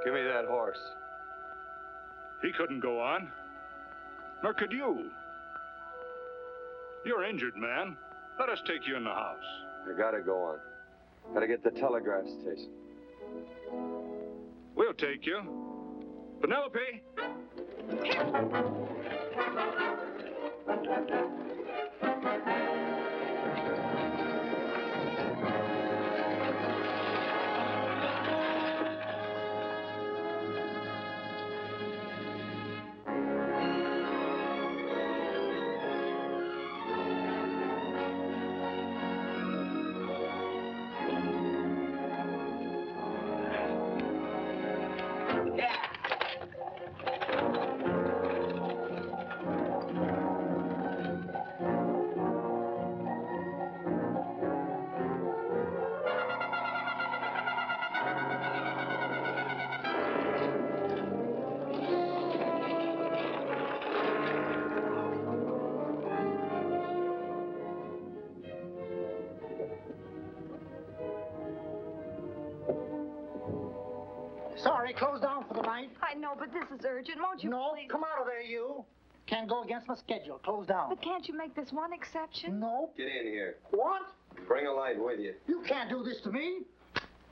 Give me that horse. He couldn't go on. Nor could you. You're injured, man. Let us take you in the house. I gotta go on. Gotta get the telegraph station. We'll take you. Penelope! Sorry, closed down for the night. I know, but this is urgent. Won't you No, please? come out of there, you. Can't go against my schedule. Closed down. But can't you make this one exception? No. Get in here. What? Bring a light with you. You can't do this to me.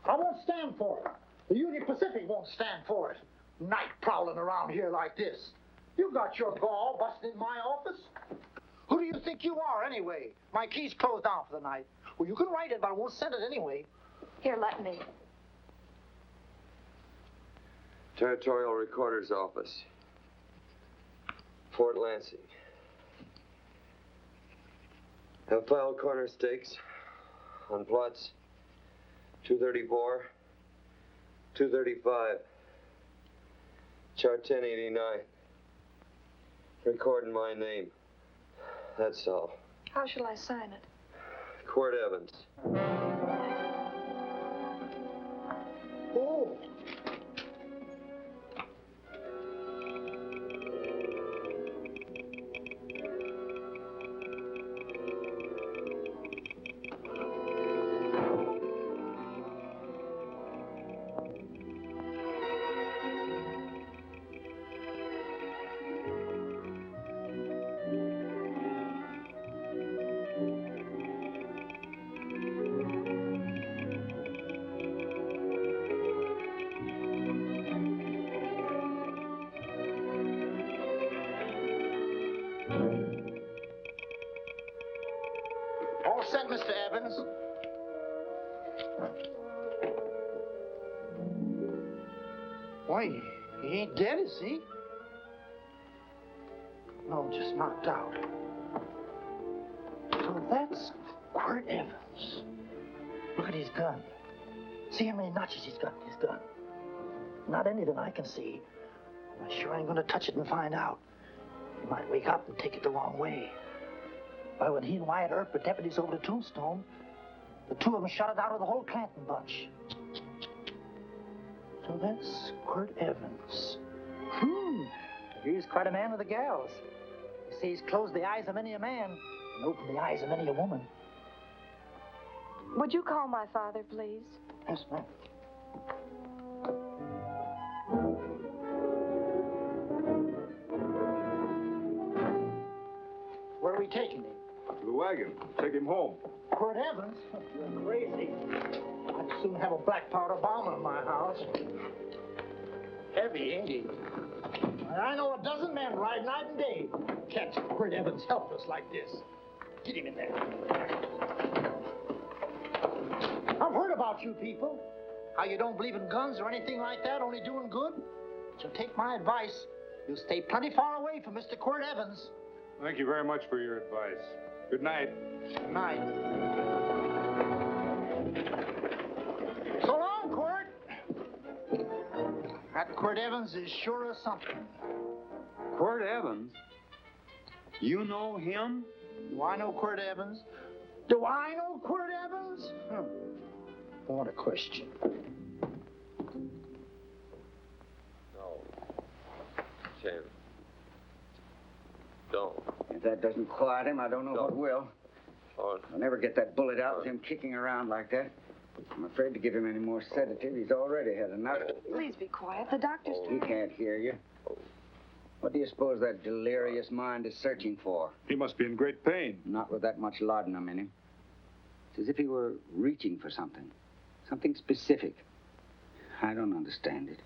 I won't stand for it. The Union Pacific won't stand for it. Night prowling around here like this. You got your gall busting in my office? Who do you think you are, anyway? My key's closed down for the night. Well, you can write it, but I won't send it anyway. Here, let me. Territorial Recorder's Office. Fort Lansing. Have filed corner stakes on plots 234, 235, chart 1089. Recording my name. That's all. How shall I sign it? Quirt Evans. Oh. All set, Mr. Evans. Why, he ain't dead, is he? No, just knocked out. So that's Quirt Evans. Look at his gun. See how many notches he's got in his gun. Not any that I can see. I sure ain't gonna touch it and find out. He might wake up and take it the wrong way. Why, when he and Wyatt Earp were deputies over to Tombstone, the two of them shot it out of the whole Clanton bunch. So that's Quirt Evans. He's quite a man with the gals. You see, he's closed the eyes of many a man and opened the eyes of many a woman. Would you call my father, please? Yes, ma'am. Where are we taking him? To the wagon. Take him home. Quirt Evans? You're crazy. I'd soon have a black powder bomber in my house. Heavy, ain't he? I know a dozen men ride night and day. Catch Quirt Evans helpless like this. Get him in there. I've heard about you people. How you don't believe in guns or anything like that, only doing good. But you'll take my advice. You'll stay plenty far away from Mr. Quirt Evans. Thank you very much for your advice. Good night. Good night. So long, Quirt. That Quirt Evans is sure of something. Quirt Evans? You know him? Do I know Quirt Evans? Do I know Quirt Evans? What a question. No. Tim. Don't. If that doesn't quiet him, I don't know what will. Oh, I'll never get that bullet out with him kicking around like that. I'm afraid to give him any more sedative. He's already had enough. Please be quiet. The doctor's He can't hear you. What do you suppose that delirious mind is searching for? He must be in great pain. Not with that much laudanum in him. It's as if he were reaching for something. Something specific. I don't understand it.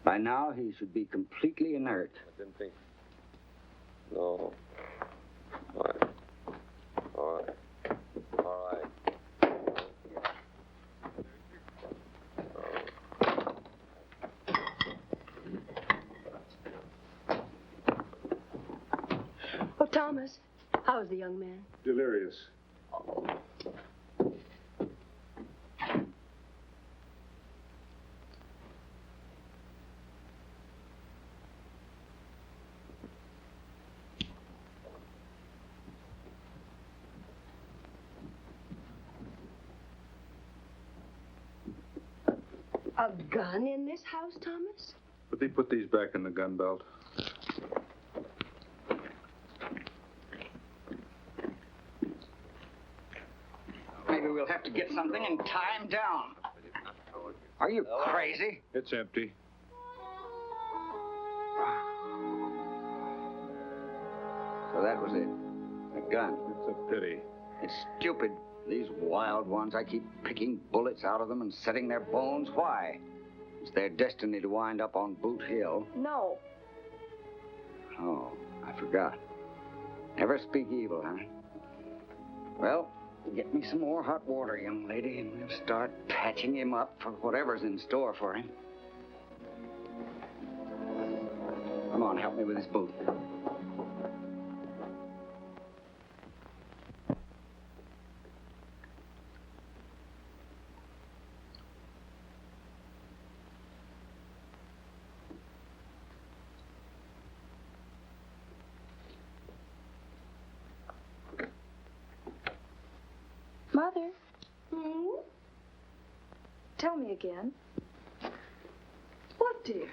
By now, he should be completely inert. I didn't think. No. All right. All right. All right. Oh, Thomas, how's the young man? Delirious. A gun in this house, Thomas? But they put these back in the gun belt. Maybe we'll have to get something and tie him down. Are you crazy? It's empty. So that was it. A gun. It's a pity. It's stupid. These wild ones, I keep picking bullets out of them and setting their bones. Why? It's their destiny to wind up on Boot Hill. No. Oh, I forgot. Never speak evil, huh? Well, get me some more hot water, young lady, and we'll start patching him up for whatever's in store for him. Come on, help me with his boot. Mother? Tell me again. What, dear?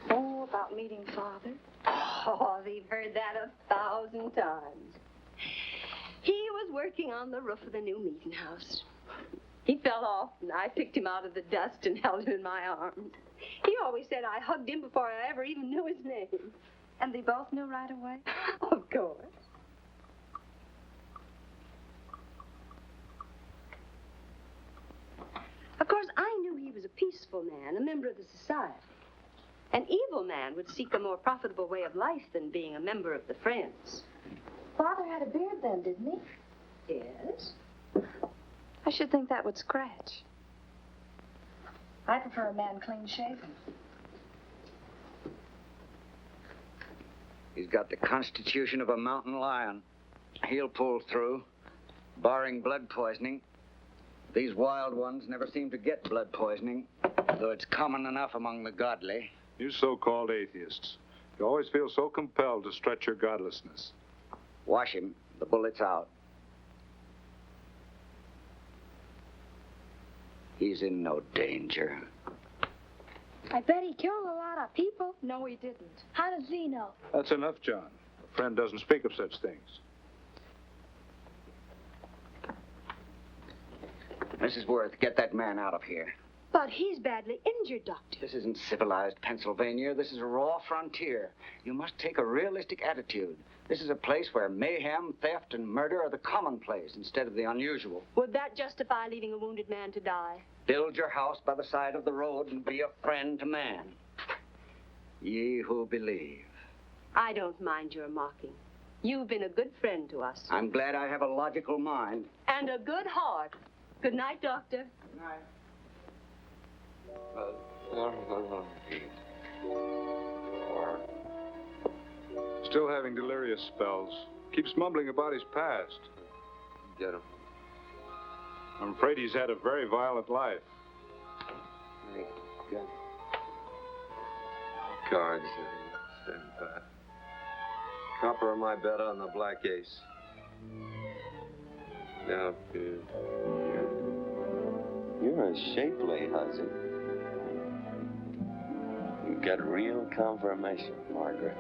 Oh, about meeting Father. Oh, we've heard that 1,000 times. He was working on the roof of the new meeting house. He fell off, and I picked him out of the dust and held him in my arms. He always said I hugged him before I ever even knew his name. And they both knew right away? Of course. Of course, I knew he was a peaceful man, a member of the society. An evil man would seek a more profitable way of life than being a member of the Friends. Father had a beard then, didn't he? Yes? I should think that would scratch. I prefer a man clean shaven. He's got the constitution of a mountain lion. He'll pull through, barring blood poisoning. These wild ones never seem to get blood poisoning, though it's common enough among the godly. You so-called atheists. You always feel so compelled to stretch your godlessness. Wash him. The bullet's out. He's in no danger. I bet he killed a lot of people. No, he didn't. How does he know? That's enough, John. A friend doesn't speak of such things. Mrs. Worth, get that man out of here. But he's badly injured, Doctor. This isn't civilized Pennsylvania. This is a raw frontier. You must take a realistic attitude. This is a place where mayhem, theft, and murder are the commonplace instead of the unusual. Would that justify leaving a wounded man to die? Build your house by the side of the road and be a friend to man. Ye who believe. I don't mind your mocking. You've been a good friend to us. I'm glad I have a logical mind. And a good heart. Good night, Doctor. Good night. Still having delirious spells. Keeps mumbling about his past. Get him. I'm afraid he's had a very violent life. Good. Cards. Stand by. Copper on my bet on the black ace. Now, you're a shapely hussy. You got real confirmation, Margaret.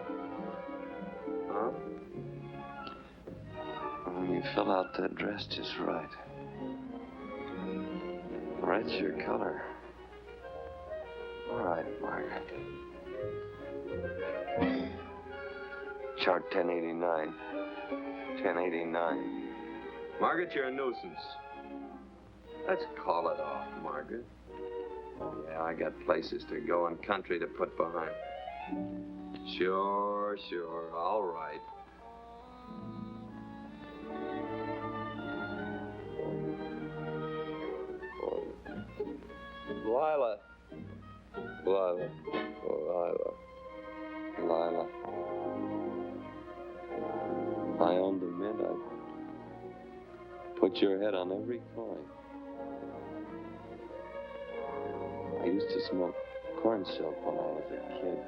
Huh? You fill out that dress just right. Red's your color. All right, Margaret. Chart 1089. 1089. Margaret, you're a nuisance. Let's call it off, Margaret. Yeah, I got places to go and country to put behind. Sure, all right. Lila. If I owned a mint, I'd put your head on every coin. I used to smoke corn silk when I was a kid.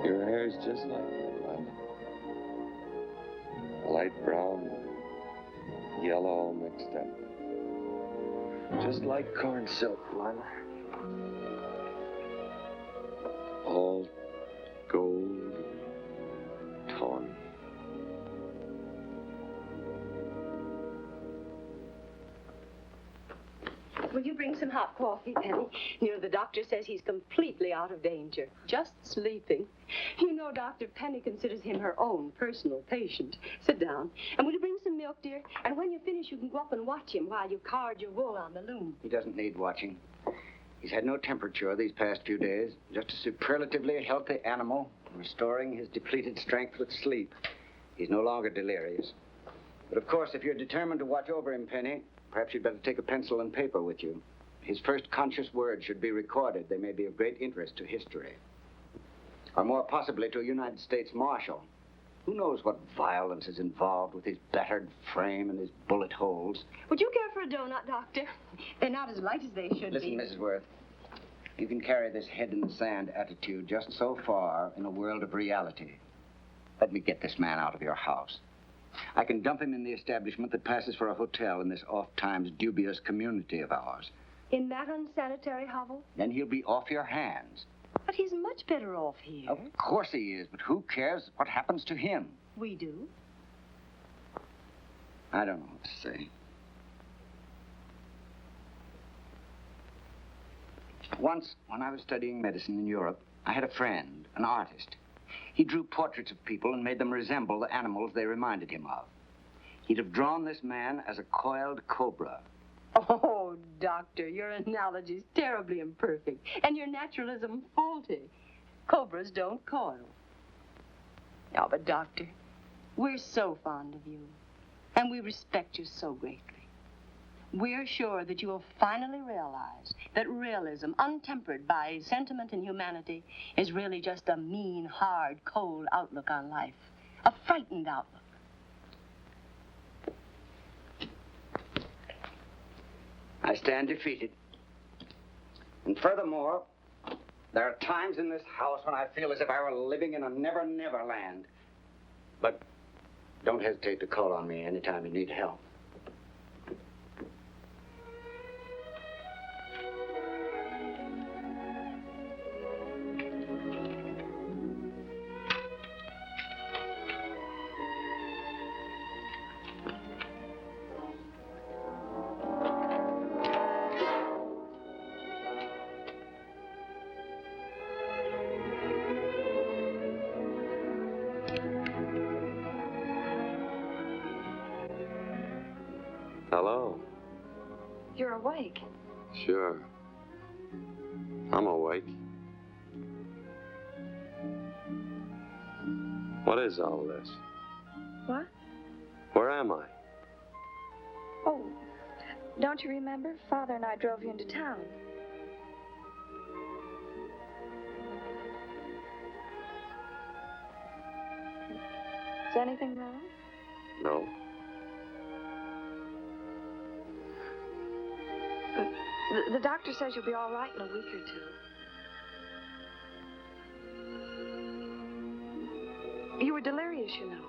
Your hair's just like that, Lila. Light brown and yellow all mixed up. Just like corn silk, Lila. All gold, tawny. Will you bring some hot coffee, Penny? You know, the doctor says he's completely out of danger. Just sleeping. You know, Dr. Penny considers him her own personal patient. Sit down. And will you bring some milk, dear? And when you finish, you can go up and watch him while you card your wool on the loom. He doesn't need watching. He's had no temperature these past few days. Just a superlatively healthy animal, restoring his depleted strength with sleep. He's no longer delirious. But of course, if you're determined to watch over him, Penny, perhaps you'd better take a pencil and paper with you. His first conscious words should be recorded. They may be of great interest to history. Or more possibly to a United States Marshal. Who knows what violence is involved with his battered frame and his bullet holes. Would you care for a donut, Doctor? They're not as light as they should Listen, be. Mrs. Worth. You can carry this head-in-the-sand attitude just so far in a world of reality. Let me get this man out of your house. I can dump him in the establishment that passes for a hotel in this oft-times dubious community of ours. In that unsanitary hovel? Then he'll be off your hands. But he's much better off here. Of course he is, but who cares what happens to him? We do. I don't know what to say. Once, when I was studying medicine in Europe, I had a friend, an artist. He drew portraits of people and made them resemble the animals they reminded him of. He'd have drawn this man as a coiled cobra. Oh, Doctor, your analogy's terribly imperfect, and your naturalism faulty. Cobras don't coil. Oh, but Doctor, we're so fond of you, and we respect you so greatly. We're sure that you will finally realize that realism, untempered by sentiment and humanity, is really just a mean, hard, cold outlook on life. A frightened outlook. I stand defeated. And furthermore, there are times in this house when I feel as if I were living in a never-never land. But don't hesitate to call on me anytime you need help. Hello. You're awake. Sure. I'm awake. What is all this? What? Where am I? Oh, don't you remember? Father and I drove you into town. Is anything wrong? No. The doctor says you'll be all right in a week or two. You were delirious, you know.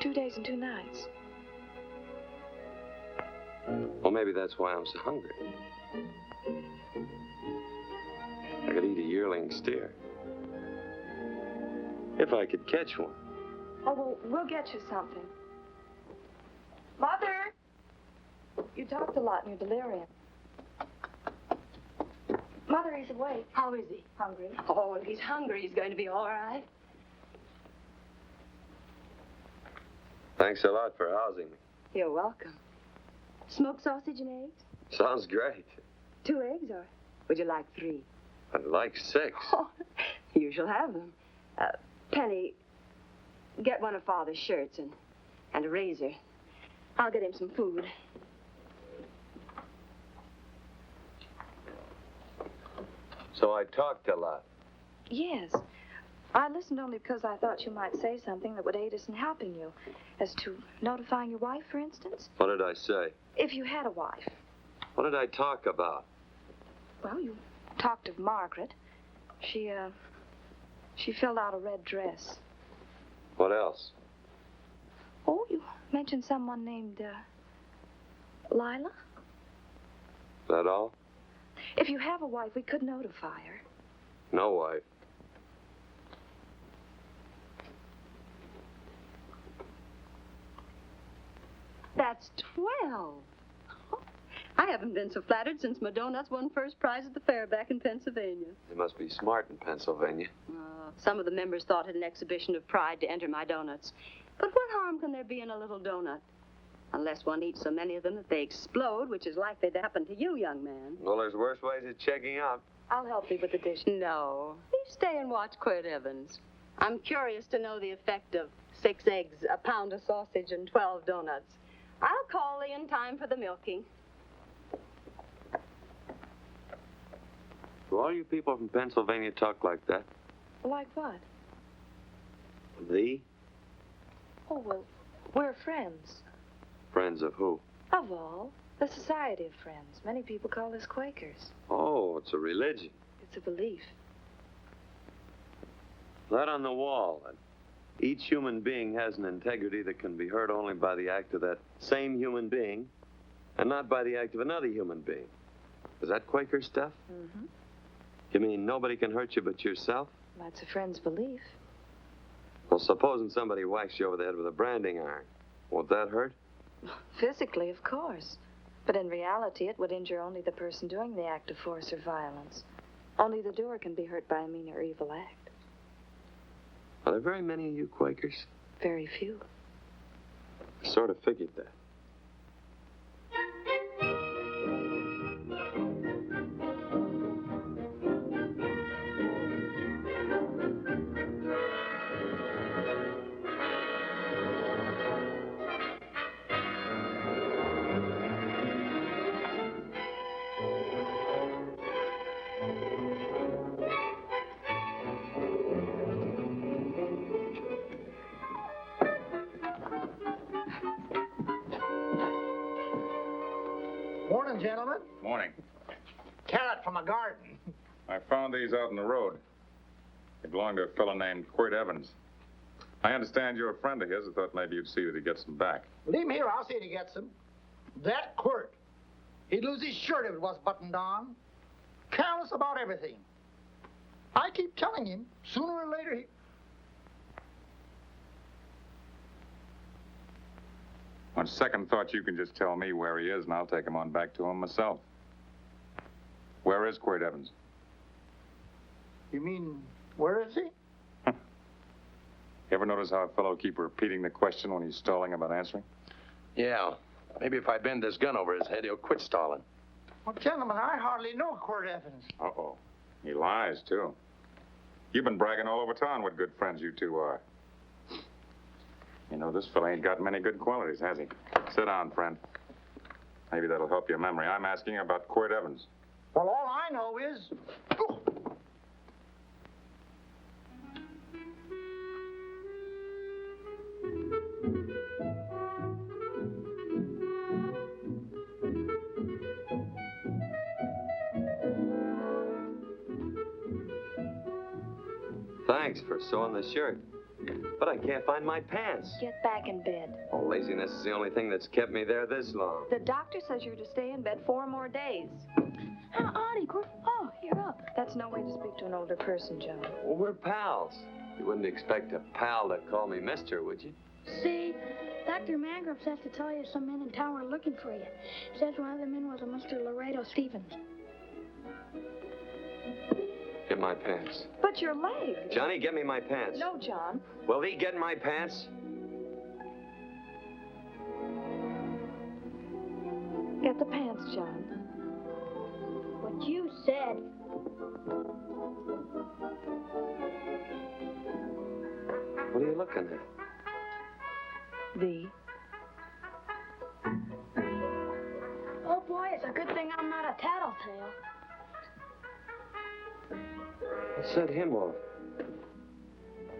2 days and 2 nights. Well, maybe that's why I'm so hungry. I could eat a yearling steer. If I could catch one. Oh, well, we'll get you something. Mother! You'd talked a lot in your delirium. Mother, he's awake. How is he? Hungry. Oh, if he's hungry, he's going to be all right. Thanks a lot for housing me. You're welcome. Smoked sausage and eggs? Sounds great. 2 eggs, or would you like 3? I'd like 6. Oh, you shall have them. Penny, get one of Father's shirts and a razor. I'll get him some food. So I talked a lot. Yes. I listened only because I thought you might say something that would aid us in helping you. As to notifying your wife, for instance. What did I say? If you had a wife. What did I talk about? Well, you talked of Margaret. She filled out a red dress. What else? Oh, you mentioned someone named, Lila? That all? If you have a wife, we could notify her. No wife. That's 12. I haven't been so flattered since my donuts won first prize at the fair back in Pennsylvania. You must be smart in Pennsylvania. Some of the members thought it an exhibition of pride to enter my donuts. But what harm can there be in a little donut? Unless one eats so many of them that they explode, which is likely to happen to you, young man. Well, there's worse ways of checking out. I'll help you with the dish. No. You stay and watch Quirt Evans. I'm curious to know the effect of 6 eggs, a pound of sausage, and 12 donuts. I'll call thee in time for the milking. Do all you people from Pennsylvania talk like that? Like what? Thee? Oh, well, we're friends. Friends of who? Of all. The Society of Friends. Many people call us Quakers. Oh, it's a religion. It's a belief. That on the wall. That each human being has an integrity that can be hurt only by the act of that same human being, and not by the act of another human being. Is that Quaker stuff? Mm-hmm. You mean nobody can hurt you but yourself? That's a friend's belief. Well, supposing somebody whacks you over the head with a branding iron. Won't that hurt? Physically, of course. But in reality, it would injure only the person doing the act of force or violence. Only the doer can be hurt by a mean or evil act. Are there very many of you Quakers? Very few. I sort of figured that. Morning, gentlemen. Morning. Carrot from a garden. I found these out on the road. They belong to a fellow named Quirt Evans. I understand you're a friend of his. I thought maybe you'd see that he gets them back. Leave him here. I'll see if he gets them. That Quirt. He'd lose his shirt if it was buttoned on. Careless about everything. I keep telling him, sooner or later he... On second thought, you can just tell me where he is, and I'll take him on back to him myself. Where is Quirt Evans? You mean, where is he? You ever notice how a fellow keep repeating the question when he's stalling about answering? Yeah. Maybe if I bend this gun over his head, he'll quit stalling. Well, gentlemen, I hardly know Quirt Evans. Uh-oh. He lies, too. You've been bragging all over town what good friends you two are. You know, this fella ain't got many good qualities, has he? Sit down, friend. Maybe that'll help your memory. I'm asking about Quirt Evans. Well, all I know is... Oh. Thanks for sewing the shirt. But I can't find my pants. Get back in bed. Oh, laziness is the only thing that's kept me there this long. The doctor says you're to stay in bed 4 more days. Auntie, oh, you're up. That's no way to speak to an older person, John. Well, we're pals. You wouldn't expect a pal to call me mister, would you? See, Dr. Mangrove says to tell you some men in town are looking for you. Says one of the men was a Mr. Laredo Stevens. Get my pants. But your leg. Johnny, get me my pants. No, John. Will he get my pants? Get the pants, John. What you said. What are you looking at? Oh, boy, it's a good thing I'm not a tattletale. What set him off?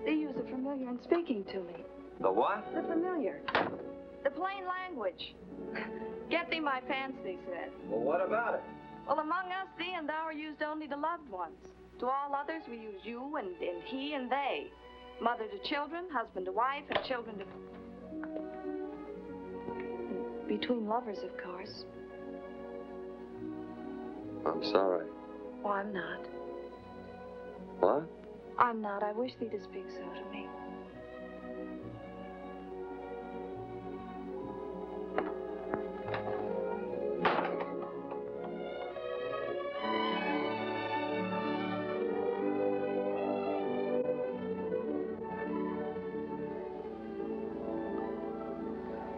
They use the familiar in speaking to me. The what? The familiar. The plain language. Get thee my pants, they said. Well, what about it? Well, among us, thee and thou are used only to loved ones. To all others, we use you and he and they. Mother to children, husband to wife, and children to... Between lovers, of course. I'm sorry. Oh, I'm not. What? I'm not. I wish thee to speak so to me.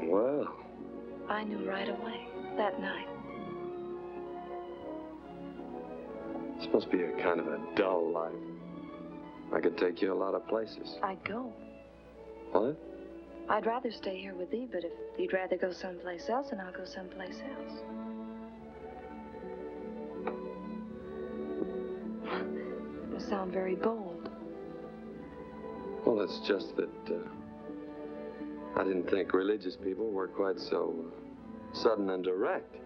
Well, I knew right away, that night. this must be a kind of a dull life. I could take you a lot of places. I'd go. What? I'd rather stay here with thee, but if you'd rather go someplace else, then I'll go someplace else. You sound very bold. Well, it's just that I didn't think religious people were quite so sudden and direct.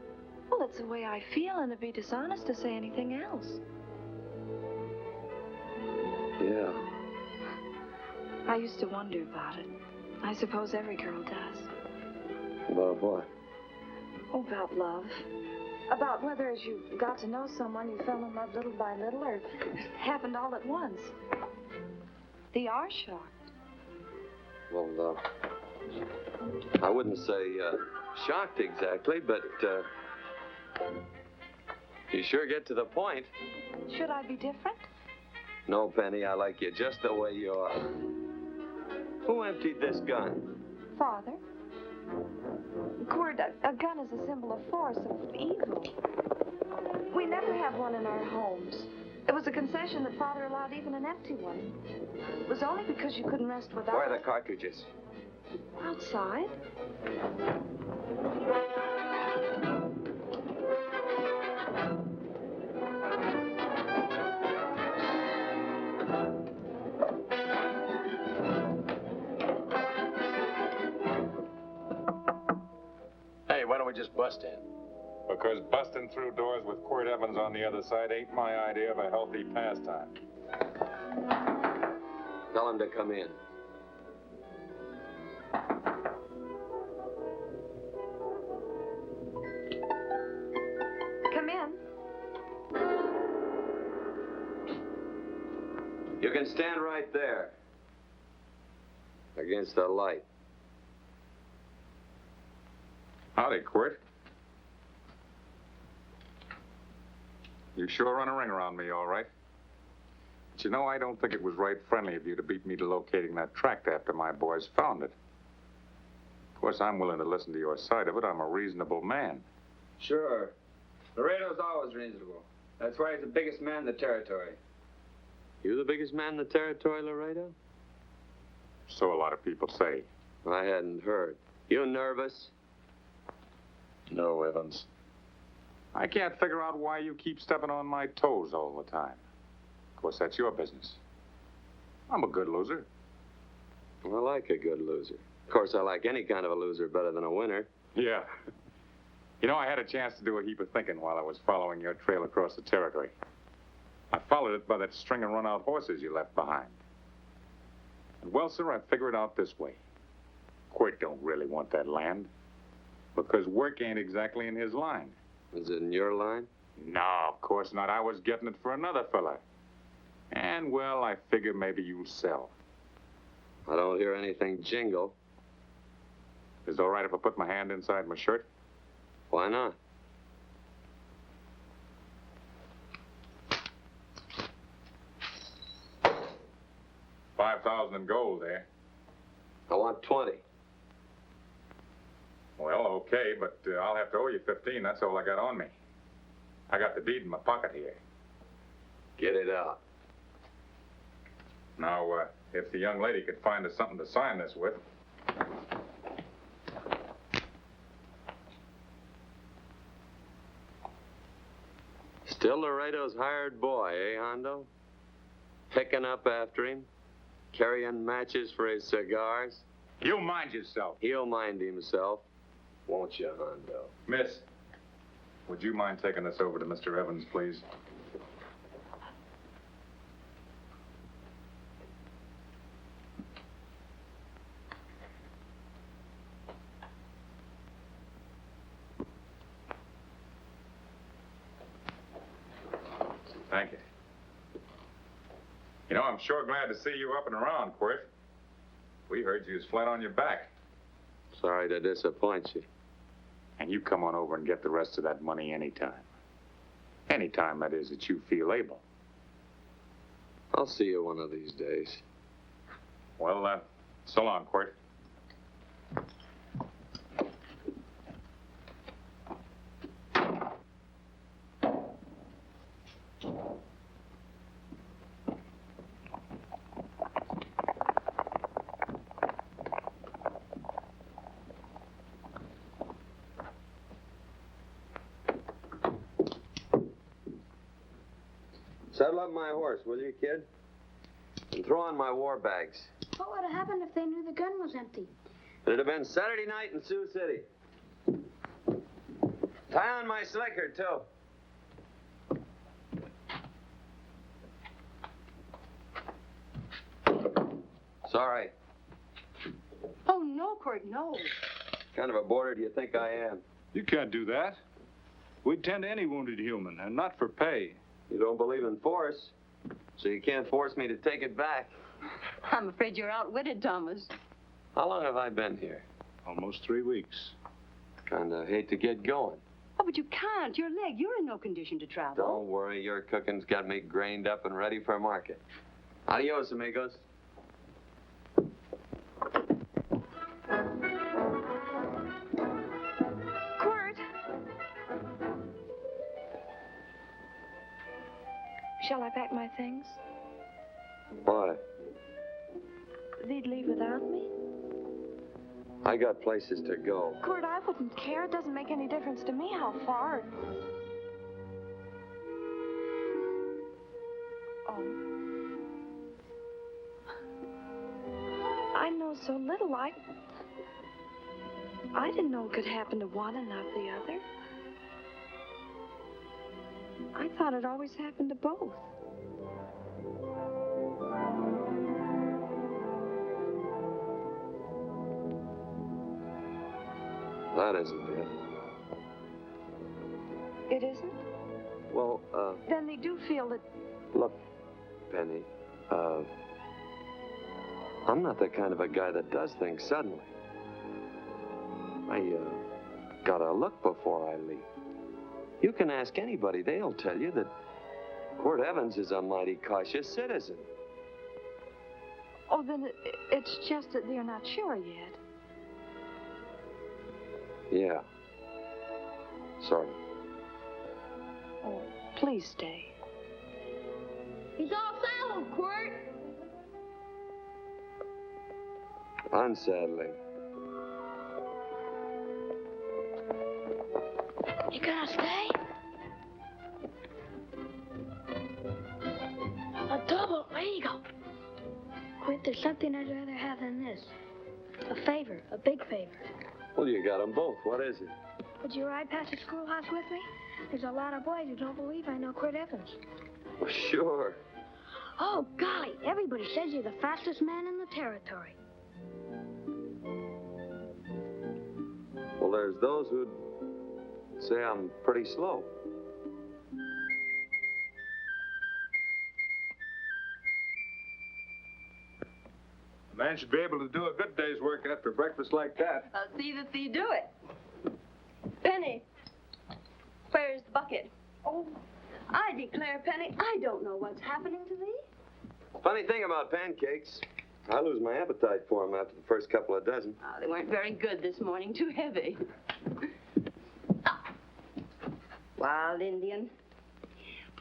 Well, it's the way I feel, and it'd be dishonest to say anything else. Yeah. I used to wonder about it. I suppose every girl does. About what? Oh, about love. About whether as you got to know someone, you fell in love little by little, or it happened all at once. They are shocked. Well, I wouldn't say shocked exactly, but you sure get to the point. Should I be different? No, Penny, I like you just the way you are. Who emptied this gun? Father? Quirt, a gun is a symbol of force, of evil. We never have one in our homes. It was a concession that Father allowed even an empty one. It was only because you couldn't rest without... Where are the cartridges? Outside? Hey, why don't we just bust in? Because busting through doors with Quirt Evans on the other side ain't my idea of a healthy pastime. Tell him to come in. Come in. You can stand right there. Against the light. Howdy, Quirt. You sure run a ring around me, all right. But you know, I don't think it was right friendly of you to beat me to locating that tract after my boys found it. Of course, I'm willing to listen to your side of it. I'm a reasonable man. Sure. Laredo's always reasonable. That's why he's the biggest man in the territory. You the biggest man in the territory, Laredo? So a lot of people say. I hadn't heard. You nervous? No, Evans. I can't figure out why you keep stepping on my toes all the time. Of course, that's your business. I'm a good loser. I like a good loser. Of course, I like any kind of a loser better than a winner. Yeah. You know, I had a chance to do a heap of thinking while I was following your trail across the territory. I followed it by that string of run-out horses you left behind. And well, sir, I figured it out this way. Quirt don't really want that land. Because work ain't exactly in his line. Is it in your line? No, of course not. I was getting it for another fella. And, well, I figure maybe you'll sell. I don't hear anything jingle. Is it all right if I put my hand inside my shirt? Why not? $5,000 in gold, eh? I want 20. Well, okay, but I'll have to owe you 15. That's all I got on me. I got the deed in my pocket here. Get it out. Now, if the young lady could find us something to sign this with. Still Laredo's hired boy, eh, Hondo? Picking up after him, carrying matches for his cigars. You mind yourself. He'll mind himself, won't you, Hondo? Miss, would you mind taking this over to Mr. Evans, please? Thank you. You know, I'm sure glad to see you up and around, Quirt. We heard you was flat on your back. Sorry to disappoint you. And you come on over and get the rest of that money anytime. Anytime, that is, that you feel able. I'll see you one of these days. Well, so long, Quirt. Saddle up my horse, will you, kid? And throw on my war bags. What would have happened if they knew the gun was empty? It'd have been Saturday night in Sioux City. Tie on my slicker, too. Sorry. Oh, no, Quirt, no. Kind of a boarder do you think I am? You can't do that. We'd tend to any wounded human, and not for pay. You don't believe in force, so you can't force me to take it back. I'm afraid you're outwitted, Thomas. How long have I been here? Almost 3 weeks. Kind of hate to get going. Oh, but you can't. Your leg, you're in no condition to travel. Don't worry, your cooking's got me grained up and ready for market. Adios, amigos. Quirt! Shall I pack my things? Why? They'd leave without me? I got places to go. Quirt, I wouldn't care. It doesn't make any difference to me how far. Oh. I know so little. I didn't know it could happen to one and not the other. I thought it always happened to both. That isn't it. It isn't? Well, Then they do feel that... look, Penny, I'm not the kind of a guy that does things suddenly. I, gotta look before I leap. You can ask anybody, they'll tell you that Quirt Evans is a mighty cautious citizen. Oh, then it's just that they're not sure yet. Yeah. Sort of. Oh, please stay. He's all saddled, Quirt. Unsettling. You gonna stay? A double eagle. Quint, there's something I'd rather have than this. A favor, a big favor. Well, you got them both. What is it? Would you ride past the schoolhouse with me? There's a lot of boys who don't believe I know Quirt Evans. Well, sure. Oh, golly, everybody says you're the fastest man in the territory. Well, there's those who'd say I'm pretty slow. A man should be able to do a good day's work after breakfast like that. I'll see that thee do it. Penny, where's the bucket? Oh, I declare, Penny, I don't know what's happening to thee. Funny thing about pancakes, I lose my appetite for them after the first couple of dozen. Oh, they weren't very good this morning, too heavy. Wild Indian,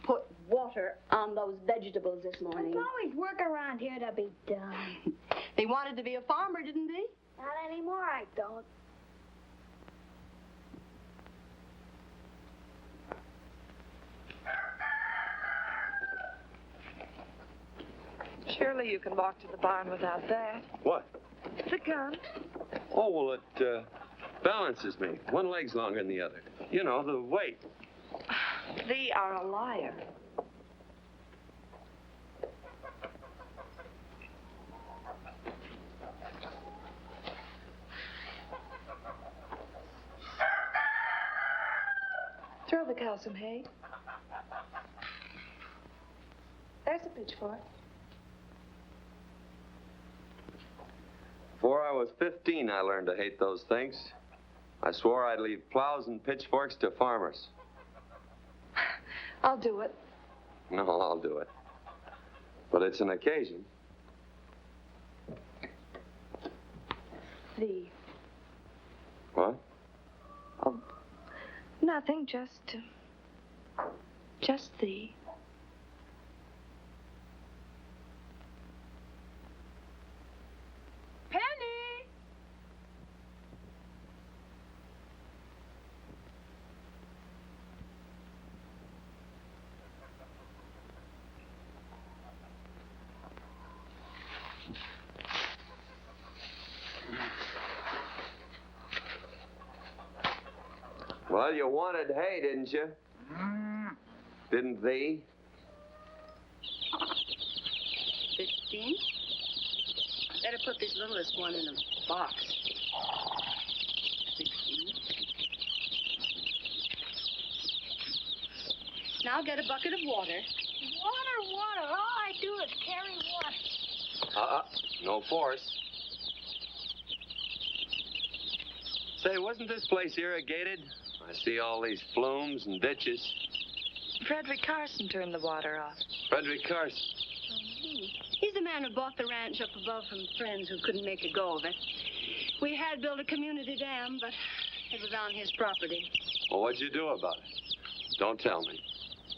put water on those vegetables this morning. There's always work around here to be done. They wanted to be a farmer, didn't they? Not anymore, I don't. Surely you can walk to the barn without that. What? The gun. Oh, well, it balances me. One leg's longer than the other. You know, the weight. Thee are a liar. Throw the cow some hay. There's a pitchfork. Before I was 15, I learned to hate those things. I swore I'd leave plows and pitchforks to farmers. I'll do it. No, I'll do it. But it's an occasion. Thee. What? Oh, nothing, just thee. Penny! Well, you wanted hay, didn't you? Didn't thee? 15? Better put this littlest one in a box. 16. Now get a bucket of water. Water. All I do is carry water. No force. Say, wasn't this place irrigated? I see all these flumes and ditches. Frederick Carson turned the water off. Frederick Carson. He's the man who bought the ranch up above from friends who couldn't make a go of it. We had built a community dam, but it was on his property. Well, what'd you do about it? Don't tell me.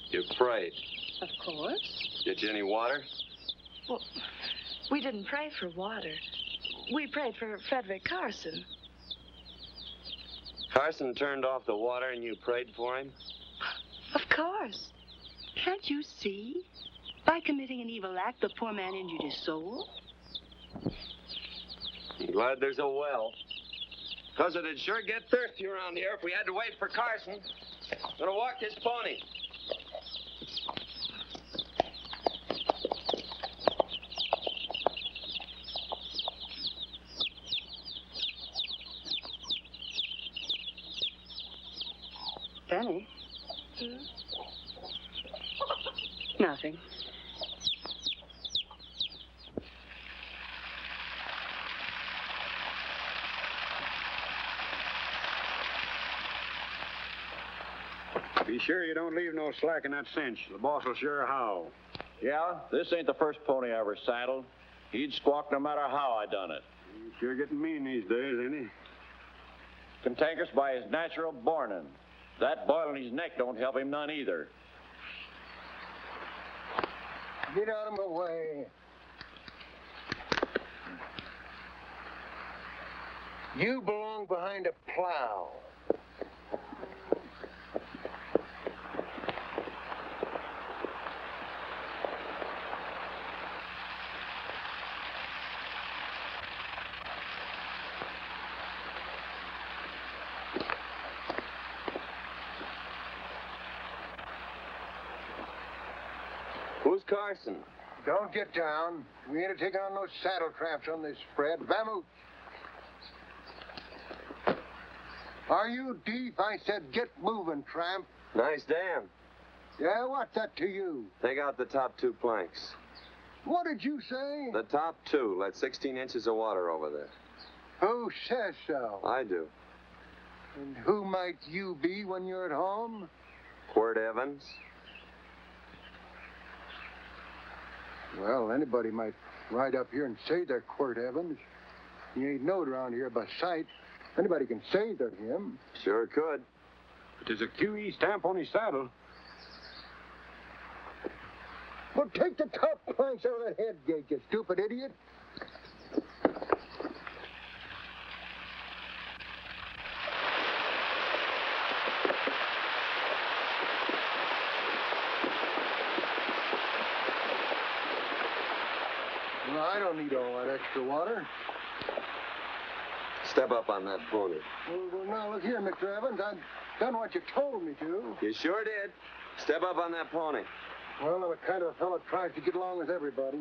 You prayed. Of course. Get you any water? Well, we didn't pray for water. We prayed for Frederick Carson. Carson turned off the water and you prayed for him? Of course. Can't you see? By committing an evil act, the poor man injured his soul. I'm glad there's a well. Because it'd sure get thirsty around here if we had to wait for Carson. Gonna walk his pony. Penny? Nothing. Be sure you don't leave no slack in that cinch. The boss will sure howl. Yeah, this ain't the first pony I ever saddled. He'd squawk no matter how I done it. He's sure getting mean these days, ain't he? Cantankerous by his natural bornin'. That boil in his neck don't help him none either. Get out of my way. You belong behind a plow. Who's Carson? Don't get down. We ain't taking on no saddle tramps on this spread. Vamoose. Are you deep? I said get moving, tramp. Nice dam. Yeah, what's that to you? Take out the top two planks. What did you say? The top two let 16 inches of water over there. Who says so? I do. And who might you be when you're at home? Quirt Evans. Well, anybody might ride up here and say they're Quirt Evans. He ain't known around here by sight. Anybody can say they're him. Sure could. But there's a QE stamp on his saddle. Well, take the top planks out of that head gate, you stupid idiot. Well, I don't need all that extra water. Step up on that pony. Well, now, look here, Mr. Evans. I've done what you told me to. You sure did. Step up on that pony. Well, I'm the kind of fellow that tries to get along with everybody.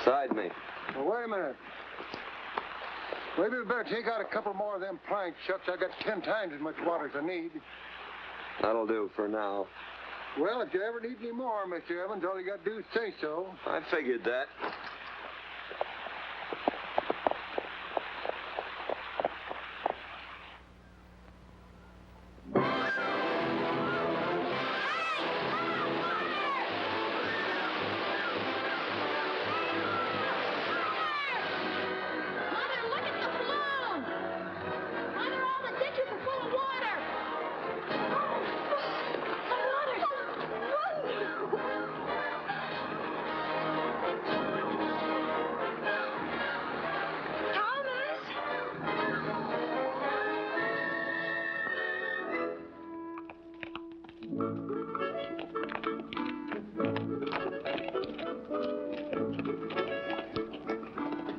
Side me. Well, wait a minute. Maybe we better take out a couple more of them planks, Shucks. I got 10 times as much water as I need. That'll do for now. Well, if you ever need any more, Mr. Evans, all you got to do is say so. I figured that.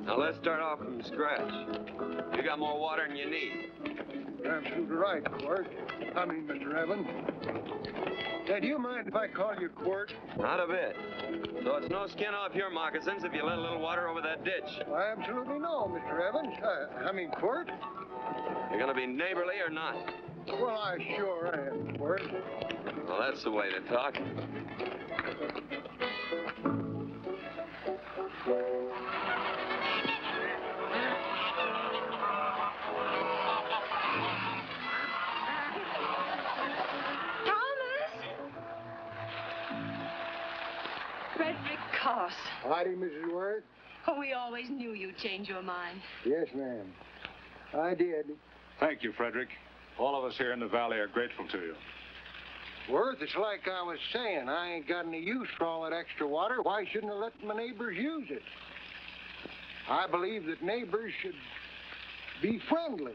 Now let's start off from scratch. You got more water than you need. You're absolutely right, Quirt. Mr. Evans. Hey, do you mind if I call you Quirt? Not a bit. So it's no skin off your moccasins if you let a little water over that ditch. I absolutely know, Mr. Evans. Quirt. You're gonna be neighborly or not? Well, I sure am, Quirt. Well, that's the way to talk. Frederick Carson. Howdy, Mrs. Worth. Oh, we always knew you'd change your mind. Yes, ma'am. I did. Thank you, Frederick. All of us here in the valley are grateful to you. Worth, it's like I was saying. I ain't got any use for all that extra water. Why shouldn't I let my neighbors use it? I believe that neighbors should be friendly.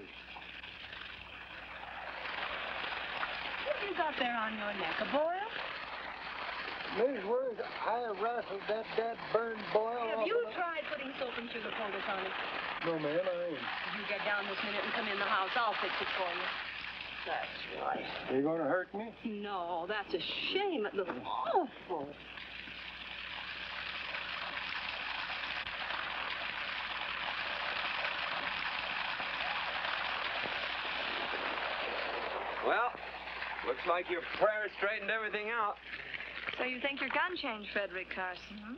What have you got there on your neck, a boil? Mrs. Worth, I wrestled that burned boil Have off you of tried putting soap and sugar poultice on it? No, ma'am, I ain't. If you get down this minute and come in the house, I'll fix it for you. That's right. Are you going to hurt me? No, that's a shame. It looks awful. Well, looks like your prayer straightened everything out. So you think your gun changed, Frederick Carson, huh?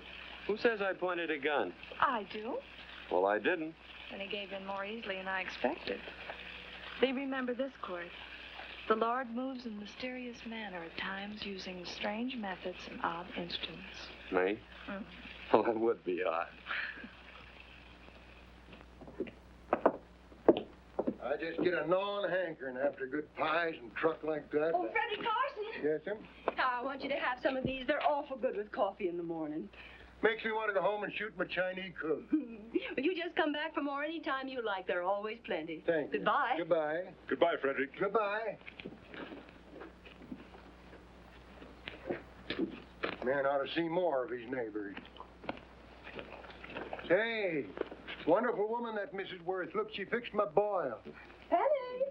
Who says I pointed a gun? I do. Well, I didn't. And he gave in more easily than I expected. They remember this, Quirt. The Lord moves in mysterious manner at times using strange methods and odd instruments. Me? Well, that would be odd. I just get a gnawing hankering after good pies and truck like that. Oh, Frederick Carson. Yes, ma'am? I want you to have some of these. They're awful good with coffee in the morning. Makes me want to go home and shoot my Chinese cook. But you just come back for more any time you like. There are always plenty. Thank you. Goodbye. Goodbye. Goodbye, Frederick. Goodbye. Man ought to see more of his neighbors. Hey, wonderful woman, that Mrs. Worth. Look, she fixed my boil. Penny!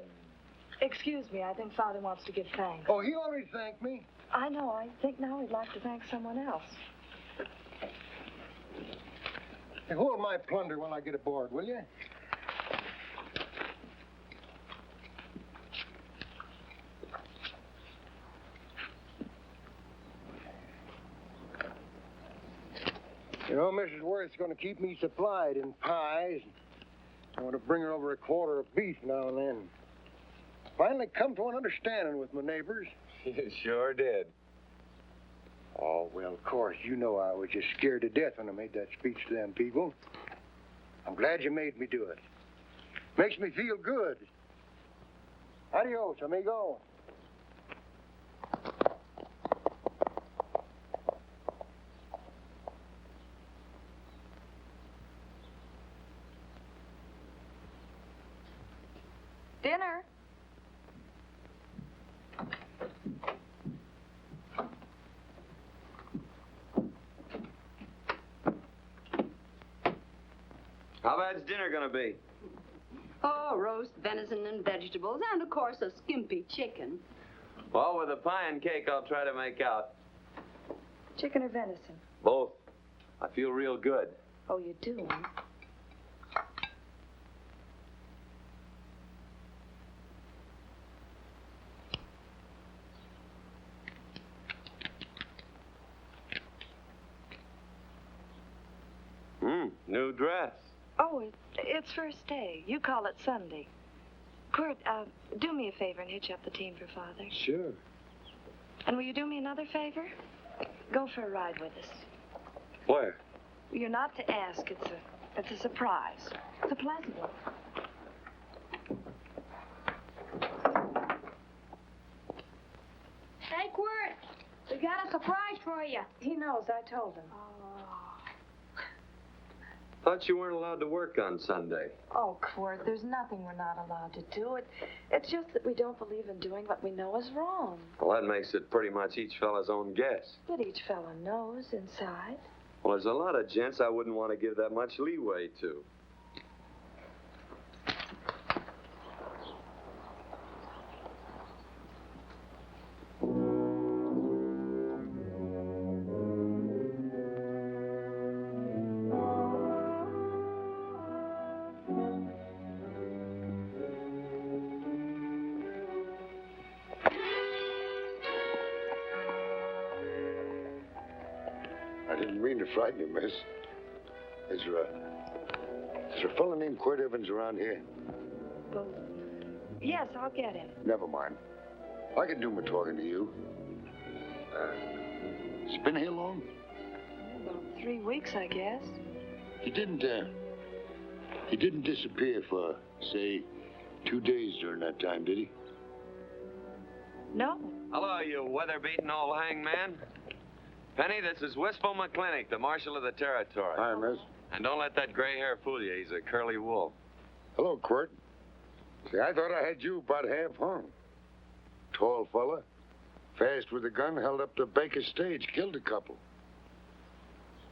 Excuse me, I think Father wants to give thanks. Oh, he already thanked me. I know. I think now he'd like to thank someone else. Hey, hold my plunder while I get aboard, will you? You know, Mrs. Worth's going to keep me supplied in pies. I want to bring her over a quarter of beef now and then. Finally come to an understanding with my neighbors. You sure did. Oh, well, of course, you know I was just scared to death when I made that speech to them people. I'm glad you made me do it. Makes me feel good. Adios, amigo. Dinner. How bad's dinner gonna be? Oh, roast venison and vegetables, and of course a skimpy chicken. Well, with a pie and cake, I'll try to make out. Chicken or venison? Both. I feel real good. Oh, you do, huh? New dress. Oh, it's first day. You call it Sunday. Quirt, do me a favor and hitch up the team for Father. Sure. And will you do me another favor? Go for a ride with us. Where? You're not to ask. It's a surprise. It's a pleasant one. Hey, Quirt, we got a surprise for you. He knows. I told him. Thought you weren't allowed to work on Sunday. Oh, Quirt, there's nothing we're not allowed to do. It's just that we don't believe in doing what we know is wrong. Well, that makes it pretty much each fella's own guess. But each fella knows inside. Well, there's a lot of gents I wouldn't want to give that much leeway to. I didn't mean to frighten you, miss. Is there a fellow named Quirt Evans around here? Well, yes, I'll get him. Never mind. I can do my talking to you. He's been here long? About 3 weeks, I guess. He didn't disappear for, say, 2 days during that time, did he? No. Hello, you weather-beaten old hangman. Penny, this is Wistful McClintock, the Marshal of the Territory. Hi, miss. And don't let that gray hair fool you. He's a curly wolf. Hello, Quirt. See, I thought I had you about half hung. Tall fella, fast with a gun, held up the Baker stage, killed a couple.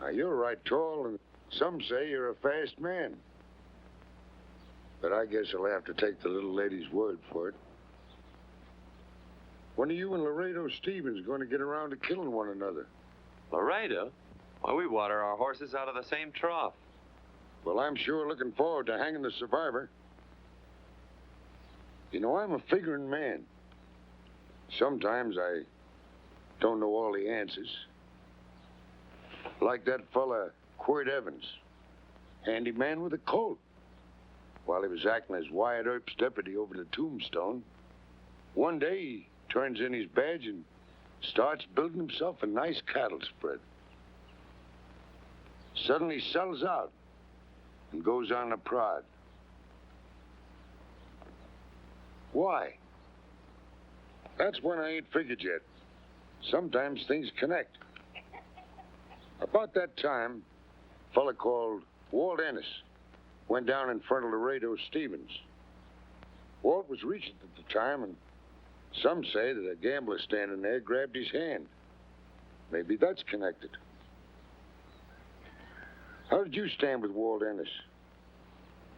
Now, you're right tall, and some say you're a fast man. But I guess I'll have to take the little lady's word for it. When are you and Laredo Stevens going to get around to killing one another? Laredo? Why, we water our horses out of the same trough. Well, I'm sure looking forward to hanging the survivor. You know, I'm a figuring man. Sometimes I don't know all the answers. Like that fella, Quirt Evans. Handy man with a Colt. While he was acting as Wyatt Earp's deputy over the Tombstone, one day he turns in his badge and starts building himself a nice cattle spread. Suddenly sells out and goes on a prod. Why? That's when I ain't figured yet. Sometimes things connect. About that time, a fella called Walt Ennis went down in front of Laredo Stevens. Walt was regent at the time, and some say that a gambler standing there grabbed his hand. Maybe that's connected. How did you stand with Walt Ennis?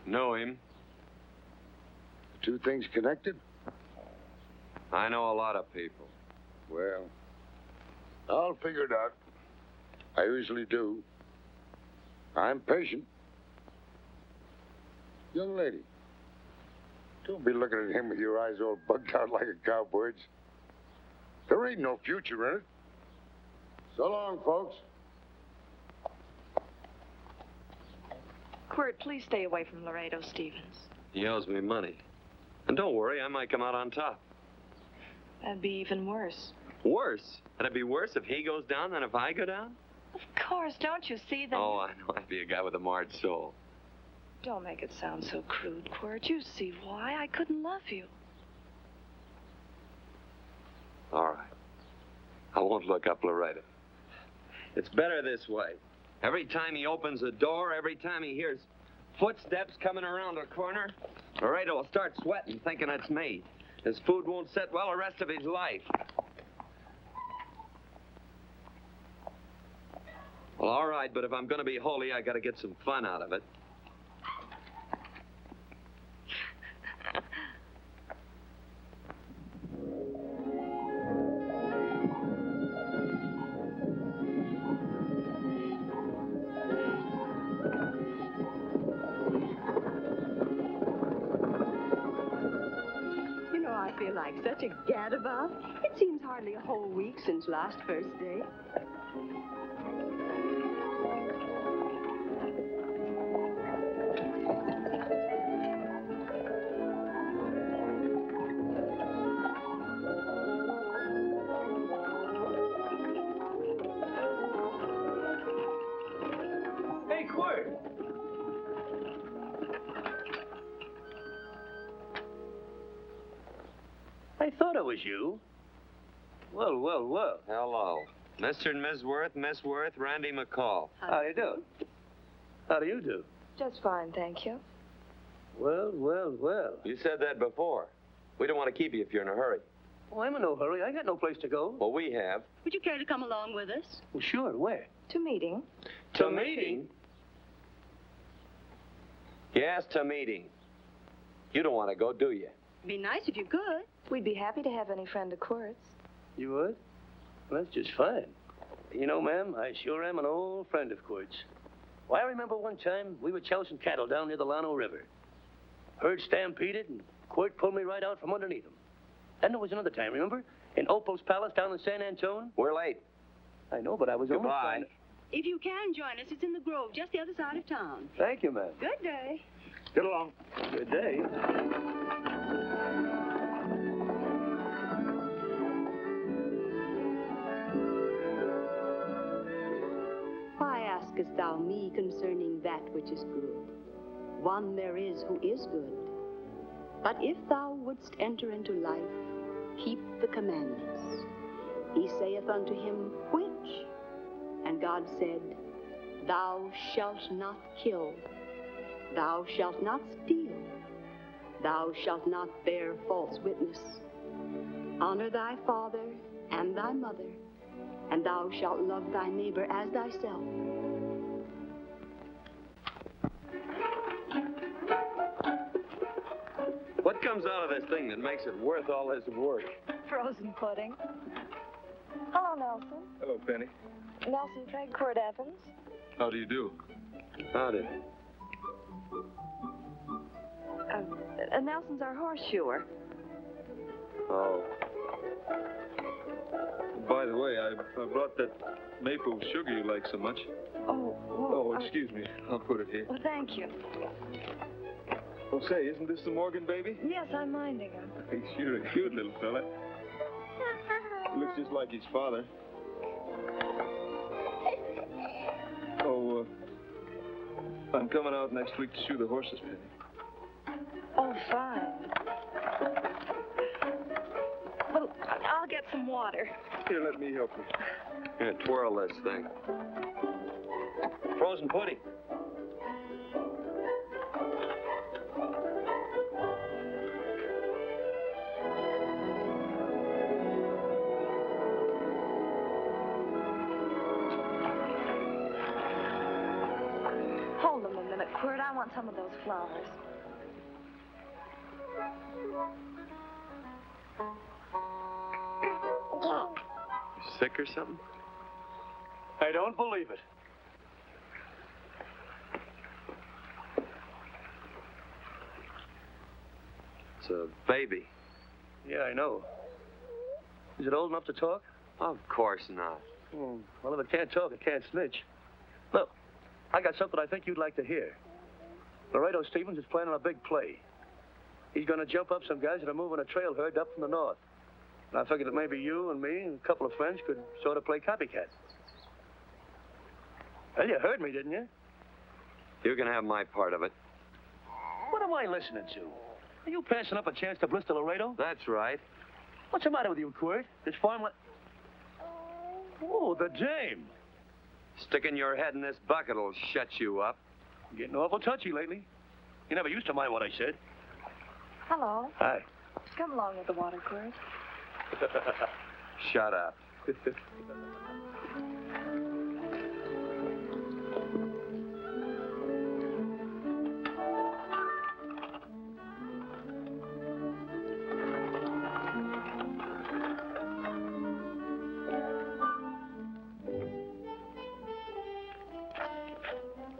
Know him. The two things connected? I know a lot of people. Well, I'll figure it out. I usually do. I'm patient. Young lady, don't be looking at him with your eyes all bugged out like a cowbird's. There ain't no future in it. So long, folks. Quirt, please stay away from Laredo Stevens. He owes me money. And don't worry, I might come out on top. That'd be even worse. Worse? That'd be worse if he goes down than if I go down? Of course, don't you see that? Oh, I know. I'd be a guy with a marred soul. Don't make it sound so crude, Quirt. You see why I couldn't love you. All right. I won't look up Laredo. It's better this way. Every time he opens a door, every time he hears footsteps coming around a corner, Laredo will start sweating, thinking it's me. His food won't sit well the rest of his life. Well, all right, but if I'm going to be holy, I got to get some fun out of it. You know, I feel like such a gadabout. It seems hardly a whole week since last first day. Hey, Quirt! I thought it was you. Well, well, well. Hello. Mr. and Ms. Worth, Miss Worth, Randy McCall. How do you do? How do you do? Just fine, thank you. Well, well, well. You said that before. We don't want to keep you if you're in a hurry. Oh, I'm in no hurry. I got no place to go. Well, we have. Would you care to come along with us? Well, sure. Where? To meeting. To meeting? Yes, to meeting. You don't want to go, do you? Be nice if you could. We'd be happy to have any friend of Quirt's. You would? Well, that's just fine. You know, ma'am, I sure am an old friend of Quirt's. Well, I remember one time we were chousing cattle down near the Llano River. Herd stampeded, and Quirt pulled me right out from underneath him. Then there was another time, remember? In Opal's Palace down in San Antone? We're late. I know, but I was only trying to... If you can join us, it's in the Grove, just the other side of town. Thank you, ma'am. Good day. Get along. Good day. Why askest thou me concerning that which is good? One there is who is good. But if thou wouldst enter into life, keep the commandments. He saith unto him, which? And God said, Thou shalt not kill. Thou shalt not steal. Thou shalt not bear false witness. Honor thy father and thy mother, and thou shalt love thy neighbor as thyself. What comes out of this thing that makes it worth all this work? Frozen pudding. Hello, Nelson. Hello, Penny. Nelson Craig, Quirt Evans. How do you do? Howdy. Nelson's our horseshoer. Oh. By the way, I brought that maple sugar you like so much. Oh, well, Oh, excuse me. I'll put it here. Well, thank you. Oh, say, isn't this the Morgan baby? Yes, I'm minding him. He's sure a cute little fella. Looks just like his father. Oh, I'm coming out next week to shoe the horses, Penny. Oh, fine. Well, I'll get some water. Here, let me help you. Here, twirl this thing. Frozen pudding. Hold them a minute, Quirt. I want some of those flowers. You sick or something? I don't believe it. It's a baby. Yeah, I know. Is it old enough to talk? Of course not. Well, if it can't talk, it can't snitch. Look, I got something I think you'd like to hear. Laredo Stevens is planning a big play. He's going to jump up some guys that are moving a trail herd up from the north. And I figured that maybe you and me and a couple of friends could sort of play copycat. Well, you heard me, didn't you? You can have my part of it. What am I listening to? Are you passing up a chance to blister Laredo? That's right. What's the matter with you, Quirt? This farmland... Oh, the dame. Sticking your head in this bucket will shut you up. You're getting awful touchy lately. You never used to mind what I said. Hello. Hi. Come along with the water, Quirt. Shut up.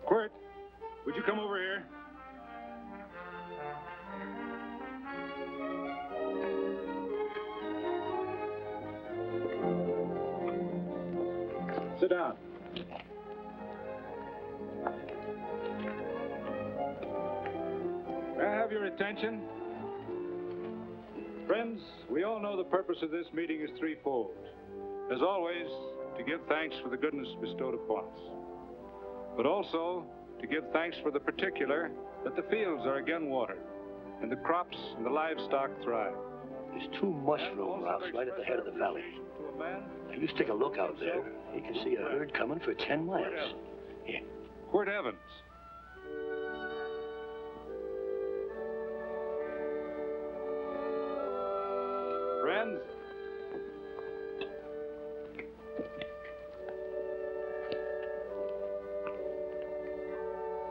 Quirt, would you come over here? Sit down. May I have your attention? Friends, we all know the purpose of this meeting is threefold. As always, to give thanks for the goodness bestowed upon us, but also to give thanks for the particular that the fields are again watered, and the crops and the livestock thrive. There's 2 mushroom routes right at the head of the valley. Now, you stick a look out there, you can see a herd coming for 10 miles. Here. Quirt Evans. Friends,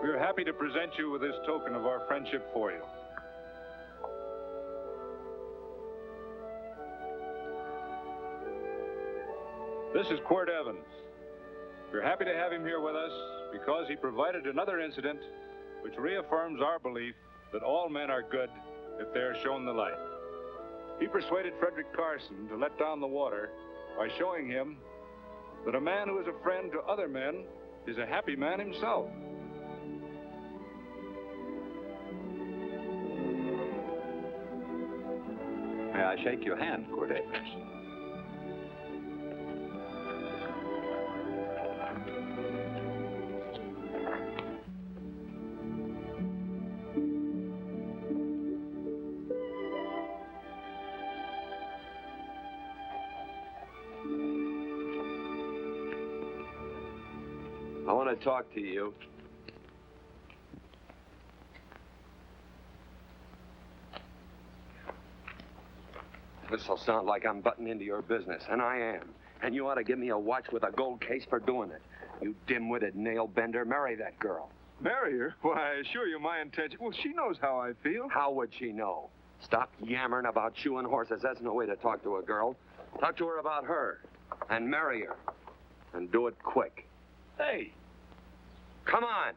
we are happy to present you with this token of our friendship for you. This is Quirt Evans. We're happy to have him here with us because he provided another incident which reaffirms our belief that all men are good if they are shown the light. He persuaded Frederick Carson to let down the water by showing him that a man who is a friend to other men is a happy man himself. May I shake your hand, Quirt Evans? I want to talk to you. This'll sound like I'm butting into your business, and I am. And you ought to give me a watch with a gold case for doing it. You dim-witted nail-bender, marry that girl. Marry her? Why, I assure you my intention... Well, she knows how I feel. How would she know? Stop yammering about shoeing horses. That's no way to talk to a girl. Talk to her about her, and marry her. And do it quick. Hey. Come on.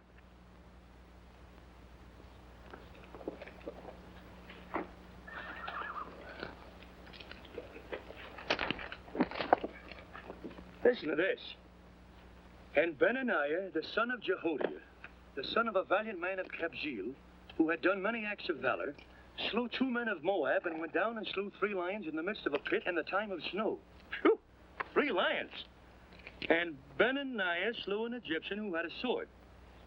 Listen to this. And Benaniah, the son of Jehoiada, the son of a valiant man of Kabzeel, who had done many acts of valor, slew 2 men of Moab and went down and slew 3 lions in the midst of a pit in the time of snow. Phew! 3 lions. And Benaniah slew an Egyptian who had a sword.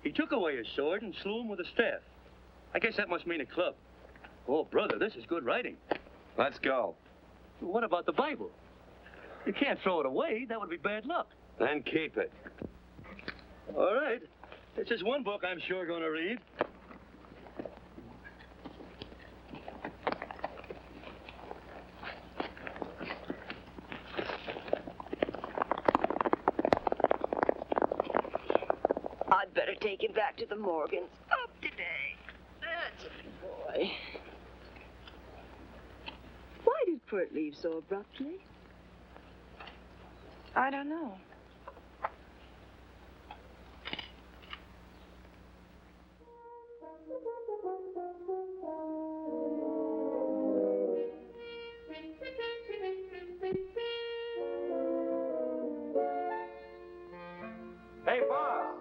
He took away his sword and slew him with a staff. I guess that must mean a club. Oh, brother, this is good writing. Let's go. What about the Bible? You can't throw it away. That would be bad luck. Then keep it. All right. This is one book I'm sure going to read. I'd better take him back to the Morgans. Up today. That's a good boy. Why did Quirt leave so abruptly? I don't know. Hey, boss.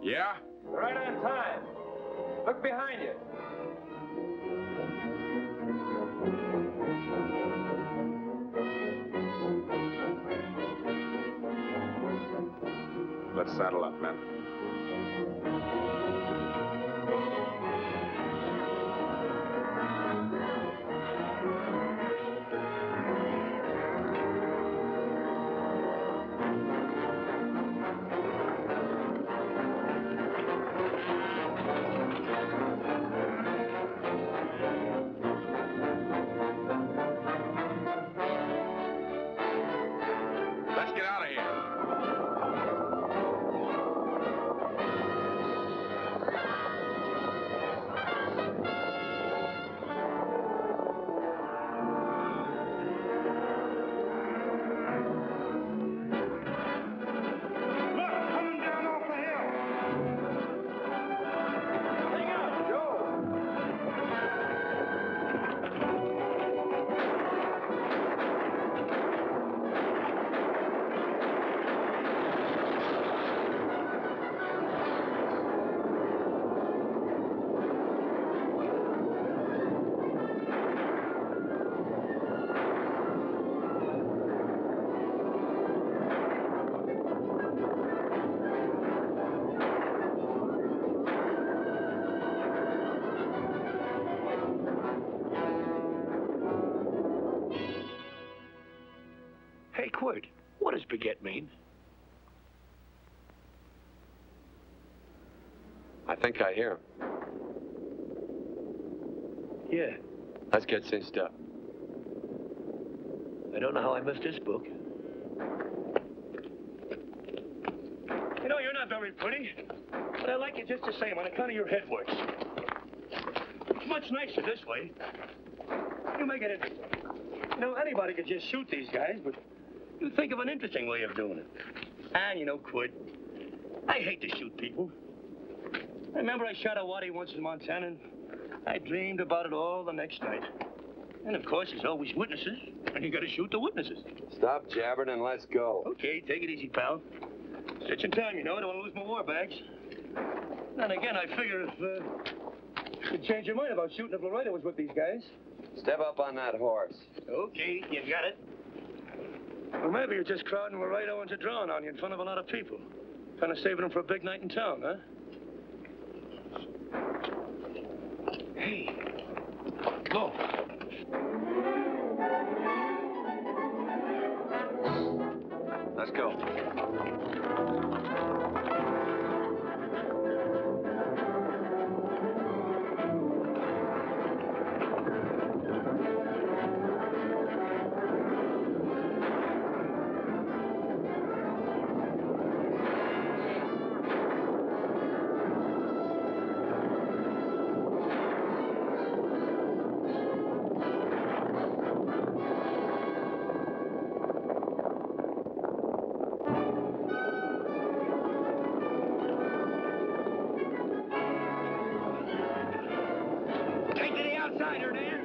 Yeah? Right on time. behind you. Let's saddle up, men. Let's get out of here. Hey, Quirt, what does baguette mean? I think I hear him. Yeah, Let's get cinched up. I don't know how I missed this book. You know, you're not very pretty, but I like you just the same on account of your head works. It's much nicer this way. You make it interesting. You know, anybody could just shoot these guys, but you think of an interesting way of doing it. And you know, Quirt, I hate to shoot people. I remember I shot a waddy once in Montana, and I dreamed about it all the next night. And of course, there's always witnesses, and you gotta shoot the witnesses. Stop jabbering and let's go. Okay, take it easy, pal. Stitching time, you know, I don't want to lose my war bags. Then again, I figure if you'd change your mind about shooting if Loretta was with these guys. Step up on that horse. Okay, you got it. Well, maybe you're just crowding Laredo into drawing on you in front of a lot of people. Kind of saving them for a big night in town, huh? Hey, go. Let's go. Take to the outsider, Dan.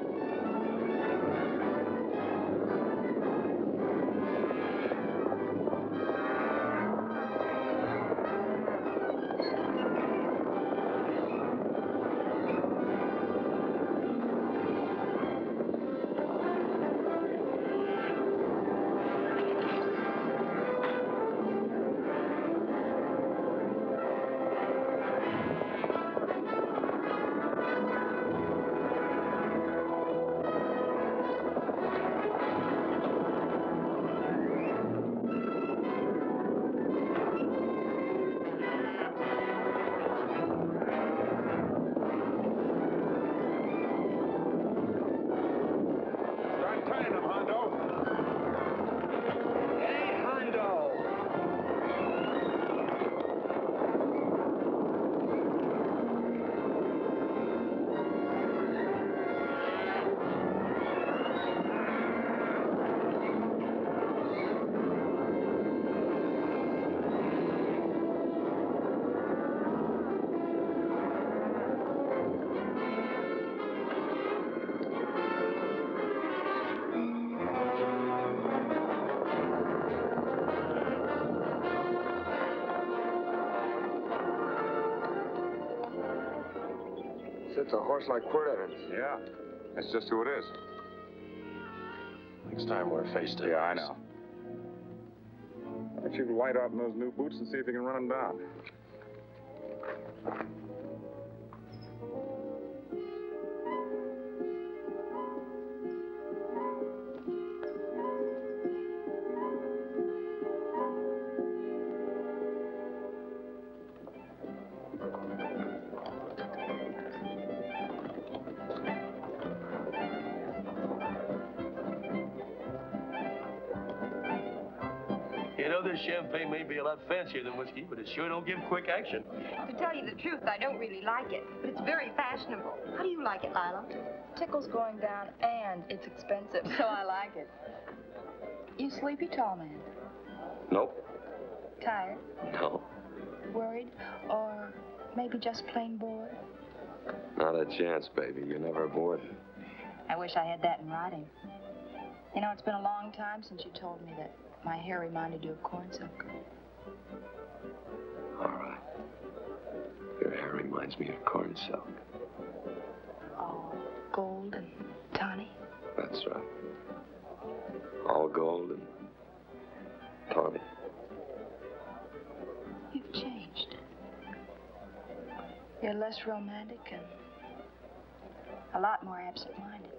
It's a horse like Quirt Evans. Yeah, that's just who it is. Next time we're face to face. Yeah, I know. Why don't you light out in those new boots and see if you can run them down? You know, this champagne may be a lot fancier than whiskey, but it sure don't give quick action. To tell you the truth, I don't really like it, but it's very fashionable. How do you like it, Lila? Tickle's going down, and it's expensive, so I like it. You sleepy, tall man? Nope. Tired? No. Worried? Or maybe just plain bored? Not a chance, baby. You're never bored. I wish I had that in writing. You know, it's been a long time since you told me that my hair reminded you of corn silk. All right. Your hair reminds me of corn silk. All gold and tawny? That's right. All gold and tawny. You've changed. You're less romantic and a lot more absent-minded.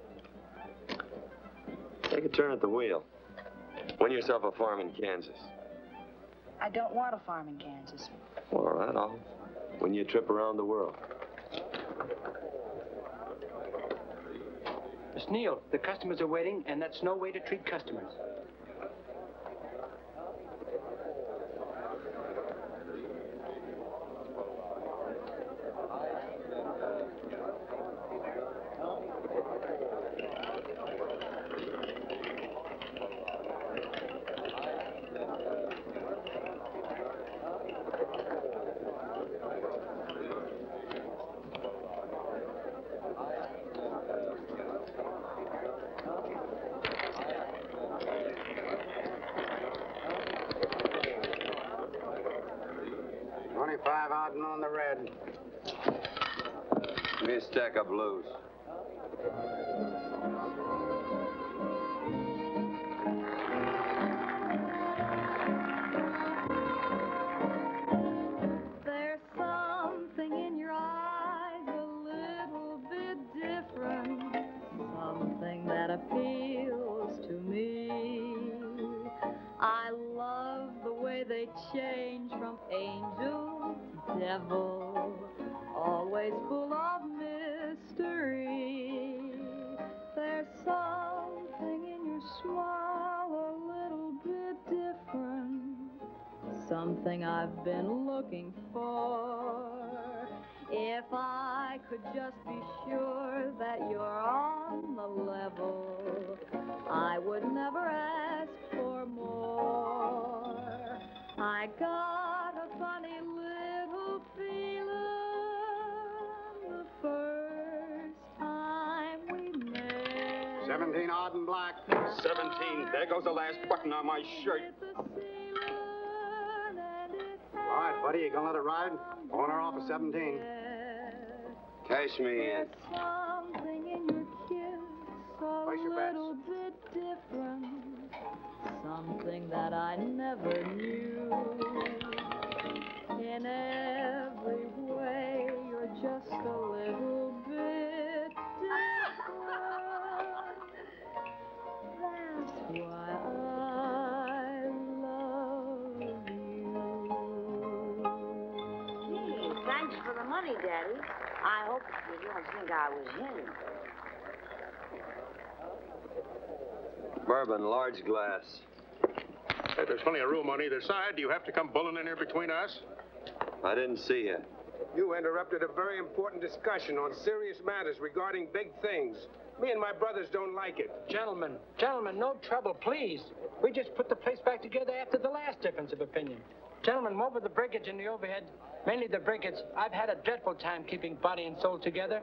Take a turn at the wheel. Win yourself a farm in Kansas. I don't want a farm in Kansas. All right, I'll win you a trip around the world. Miss Neal, the customers are waiting, and that's no way to treat customers. On the red. Give me a stack of blues. There's something in your eyes a little bit different, something that appeals to me. I love the way they change from angel to devil, always full of mystery. There's something in your smile a little bit different, something I've been looking for. If I could just be sure that you're on the level, I would never ask for more. I got a funny little feeling the first time we met. 17 odd and black. 17. There goes the last button on my shirt. All right, buddy, you gonna let it ride? On or off of 17? Cash me in. Something in your kiss a little bit different, something that I never knew. In every way, you're just a little bit different. That's why I love you. Gee, thanks for the money, Daddy. I hope you don't think I was him. Bourbon, large glass. Hey, there's plenty of room on either side. Do you have to come bulling in here between us? I didn't see you. You interrupted a very important discussion on serious matters regarding big things. Me and my brothers don't like it. Gentlemen, no trouble, please. We just put the place back together after the last difference of opinion. Gentlemen, what with the breakage and the overhead, mainly the breakage, I've had a dreadful time keeping body and soul together.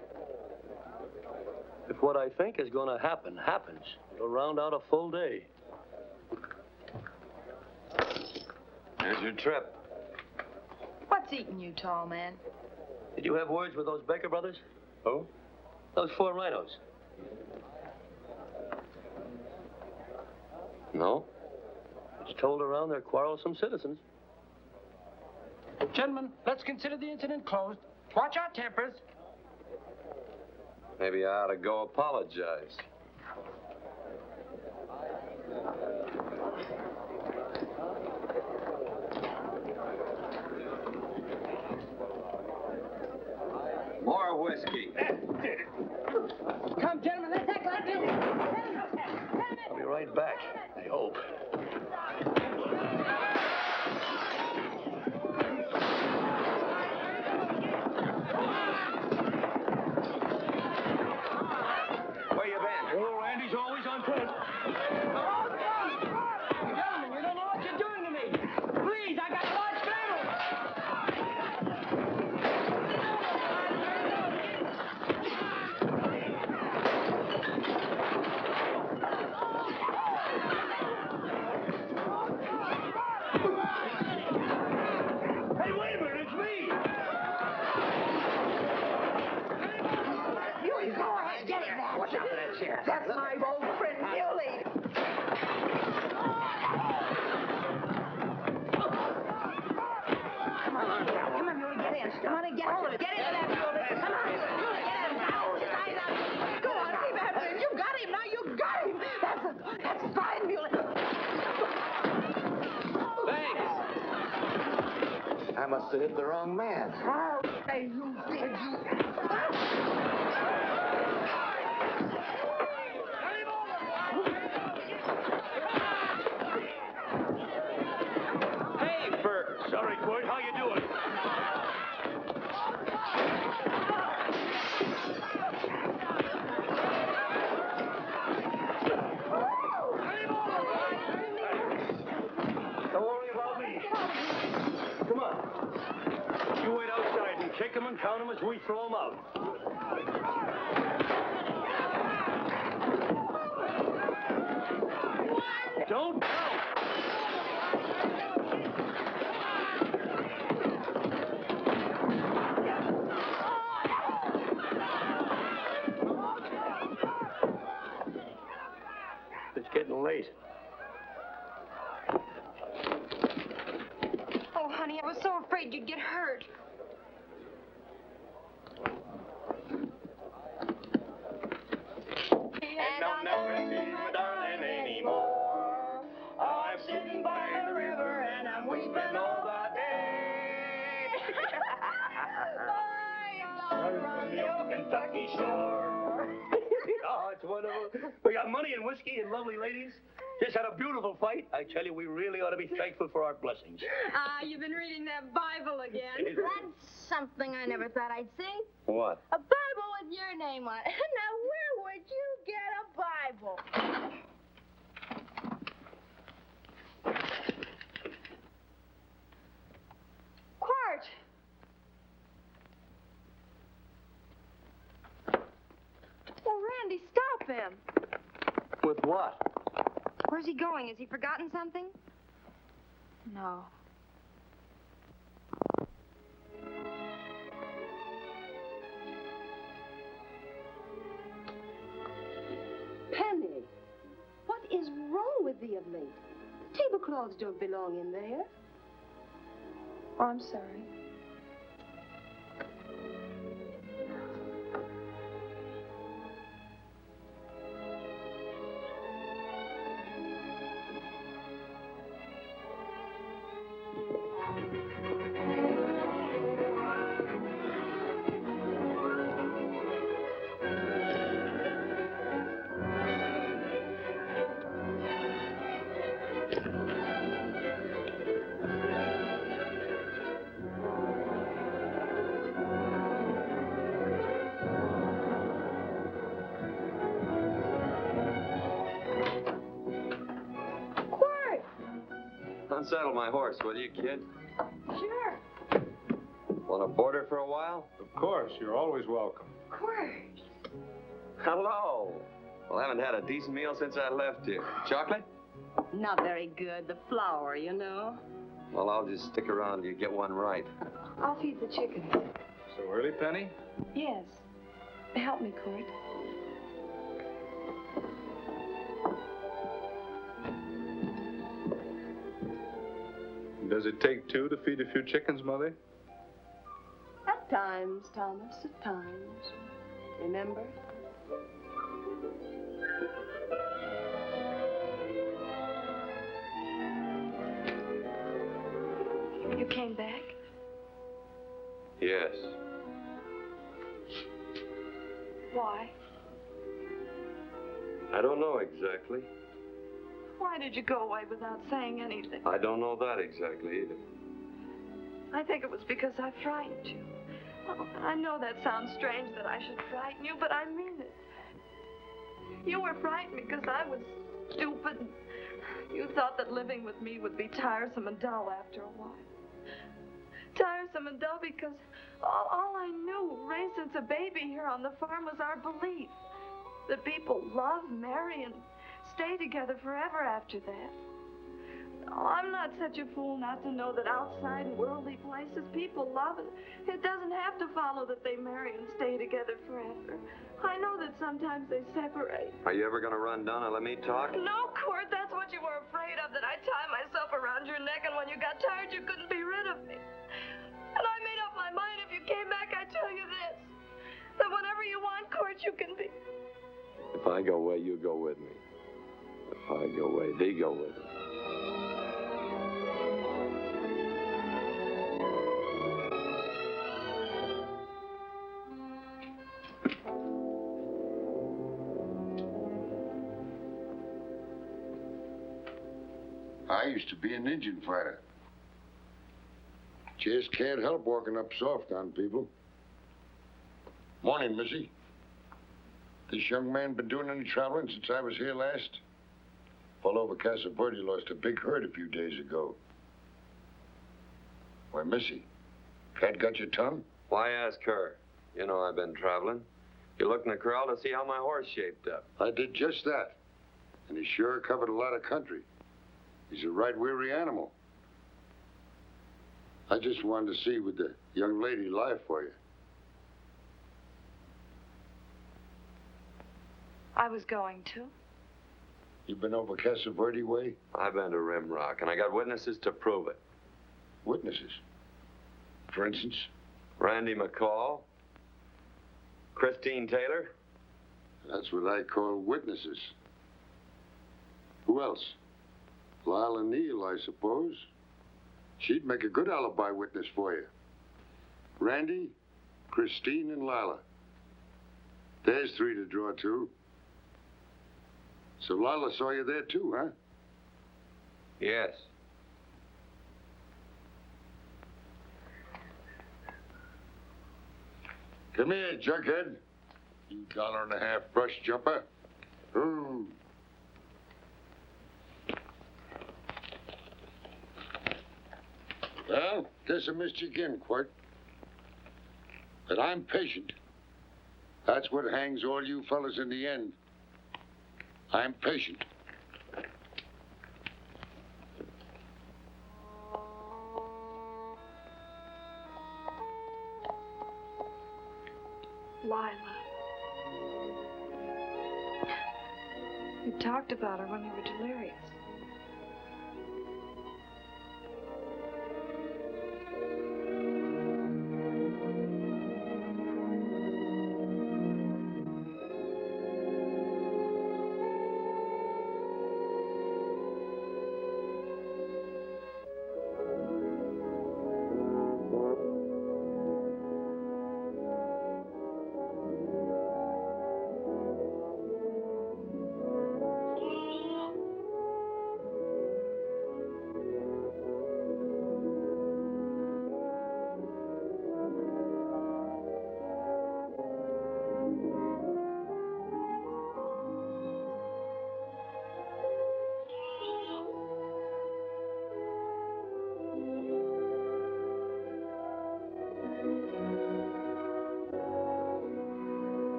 If what I think is going to happen happens, it'll round out a full day. Here's your trip. What's eating you, tall man? Did you have words with those Baker brothers? Who? Those 4 rhinos. No? It's told around they're quarrelsome citizens. Gentlemen, let's consider the incident closed. Watch our tempers. Maybe I ought to go apologize. More whiskey. Come, gentlemen, let's act like this. I'll be right back, I hope. Where you been? Oh, Randy's always on point. Gentlemen, you don't know what you're doing to me. Please, I got a large family. Hey, wait a minute, it's me! Muley, go ahead, get it now. Watch out for that chair. That's my old friend, Muley. Come on, Muley, get in. Come on and get in. Get into that, Muley. Come on, Muley, get in. Now, his eyes out. Go on, keep after him. You got him, now you got him. That's fine, Muley. Thanks! I must have hit the wrong man. Oh, hey, you did, you. Hey, Bert. Sorry, Quirt. How you doing? Don't worry about me. Come on. You wait outside and kick 'em and count 'em as we throw 'em out. Don't count. It's getting late. Oh, honey, I was so afraid you'd get hurt. And I'll never see my darling anymore. I'm sitting by the river and I'm weeping all the day. From the old Kentucky shore. Oh, it's wonderful. We got money and whiskey and lovely ladies. Just had a beautiful fight. I tell you, we really ought to be thankful for our blessings. You've been reading that Bible again. That's something I never thought I'd see. What? A Bible with your name on it. Now, where would you get a Bible? Quart! Oh, Randy, stop him. With what? Where's he going? Has he forgotten something? No. Penny, what is wrong with thee of late? Tablecloths don't belong in there. Oh, I'm sorry. Unsaddle my horse, will you, kid? Sure. Want to board her for a while? Of course, you're always welcome. Quart. Hello. Well, I haven't had a decent meal since I left here. Chocolate? Not very good. The flour, you know. Well, I'll just stick around till you get one right. I'll feed the chickens. So early, Penny? Yes. Help me, Quirt. Does it take two to feed a few chickens, Mother? At times, Thomas, at times. Remember? You came back? Yes. Why? I don't know exactly. Why did you go away without saying anything? I don't know that exactly either. I think it was because I frightened you. Oh, I know that sounds strange that I should frighten you, but I mean it. You were frightened because I was stupid. You thought that living with me would be tiresome and dull after a while. Tiresome and dull because all I knew, raised since a baby here on the farm, was our belief that people love, marry, and stay together forever after that. Oh, I'm not such a fool not to know that outside in worldly places people love, and it doesn't have to follow that they marry and stay together forever. I know that sometimes they separate. Are you ever going to run down and let me talk? No, Quirt, that's what you were afraid of, that I'd tie myself around your neck, and when you got tired, you couldn't be rid of me. And I made up my mind if you came back, I'd tell you this, that whatever you want, Quirt, you can be. If I go away, you go with me. If I go away, they go with me. I used to be an Indian fighter. Just can't help walking up soft on people. Morning, Missy. This young man been doing any traveling since I was here last? All over Casa Verde lost a big herd a few days ago. Why, Missy, cat got your tongue? Why ask her? You know I've been traveling. You looked in the corral to see how my horse shaped up. I did just that. And he sure covered a lot of country. He's a right weary animal. I just wanted to see would the young lady lie for you. I was going to. You been over Casa Verde way? I've been to Rim Rock, and I got witnesses to prove it. Witnesses? For instance? Randy McCall, Christine Taylor. That's what I call witnesses. Who else? Lila Neal, I suppose. She'd make a good alibi witness for you. Randy, Christine, and Lila. There's three to draw to. So Lila saw you there too, huh? Yes. Come here, junkhead. You $1.50 brush jumper. Ooh. Well, guess I missed you again, Quirt. But I'm patient. That's what hangs all you fellas in the end. I'm patient. Lila. You talked about her when you were delirious.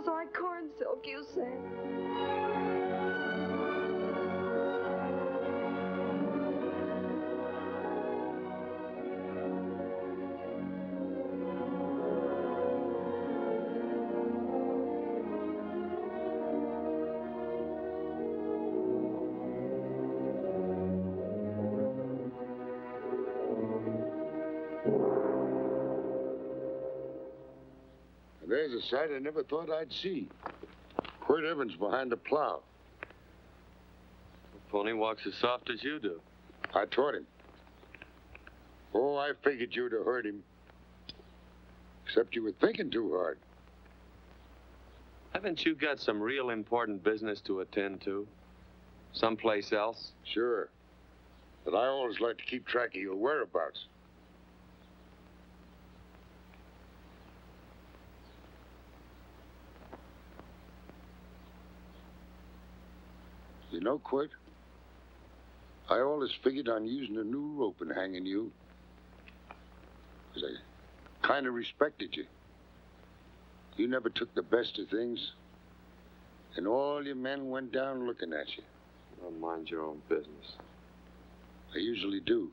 was like corn silk, you said. There's a sight I never thought I'd see. Quirt Evans behind the plow. The pony walks as soft as you do. I taught him. Oh, I figured you'd have heard him. Except you were thinking too hard. Haven't you got some real important business to attend to? Someplace else? Sure. But I always like to keep track of your whereabouts. You know, Quirt, I always figured on using a new rope and hanging you. Because I kind of respected you. You never took the best of things. And all your men went down looking at you. Don't mind your own business. I usually do.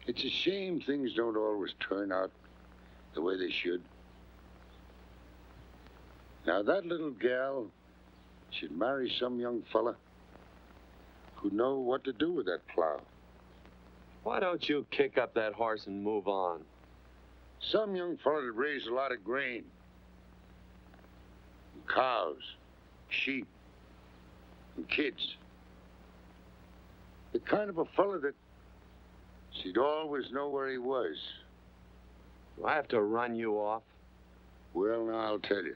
It's a shame things don't always turn out the way they should. Now, that little gal should marry some young fella who'd know what to do with that plow. Why don't you kick up that horse and move on? Some young fella that raised a lot of grain. And cows, sheep, and kids. The kind of a fella that she'd always know where he was. Do I have to run you off? Well, now, I'll tell you.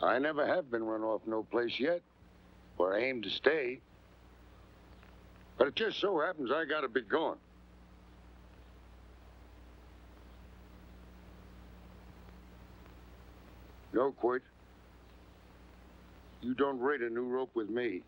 I never have been run off no place yet, where I aim to stay. But it just so happens I gotta be going. No, Quirt. You don't rate a new rope with me.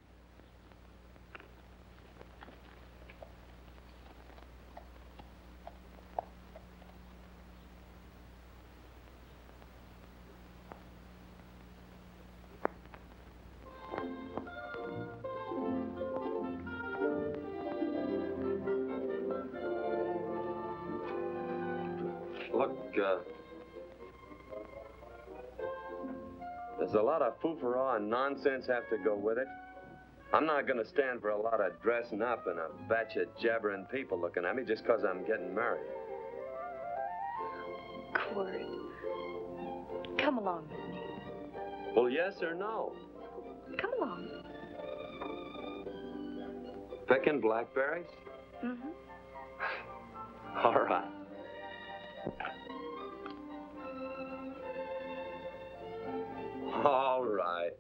Look, there's a lot of foo-for-ah and nonsense have to go with it. I'm not going to stand for a lot of dressing up and a batch of jabbering people looking at me just because I'm getting married. Quirt, come along with me. Well, yes or no? Come along. Picking blackberries? Mm-hmm. All right. All right.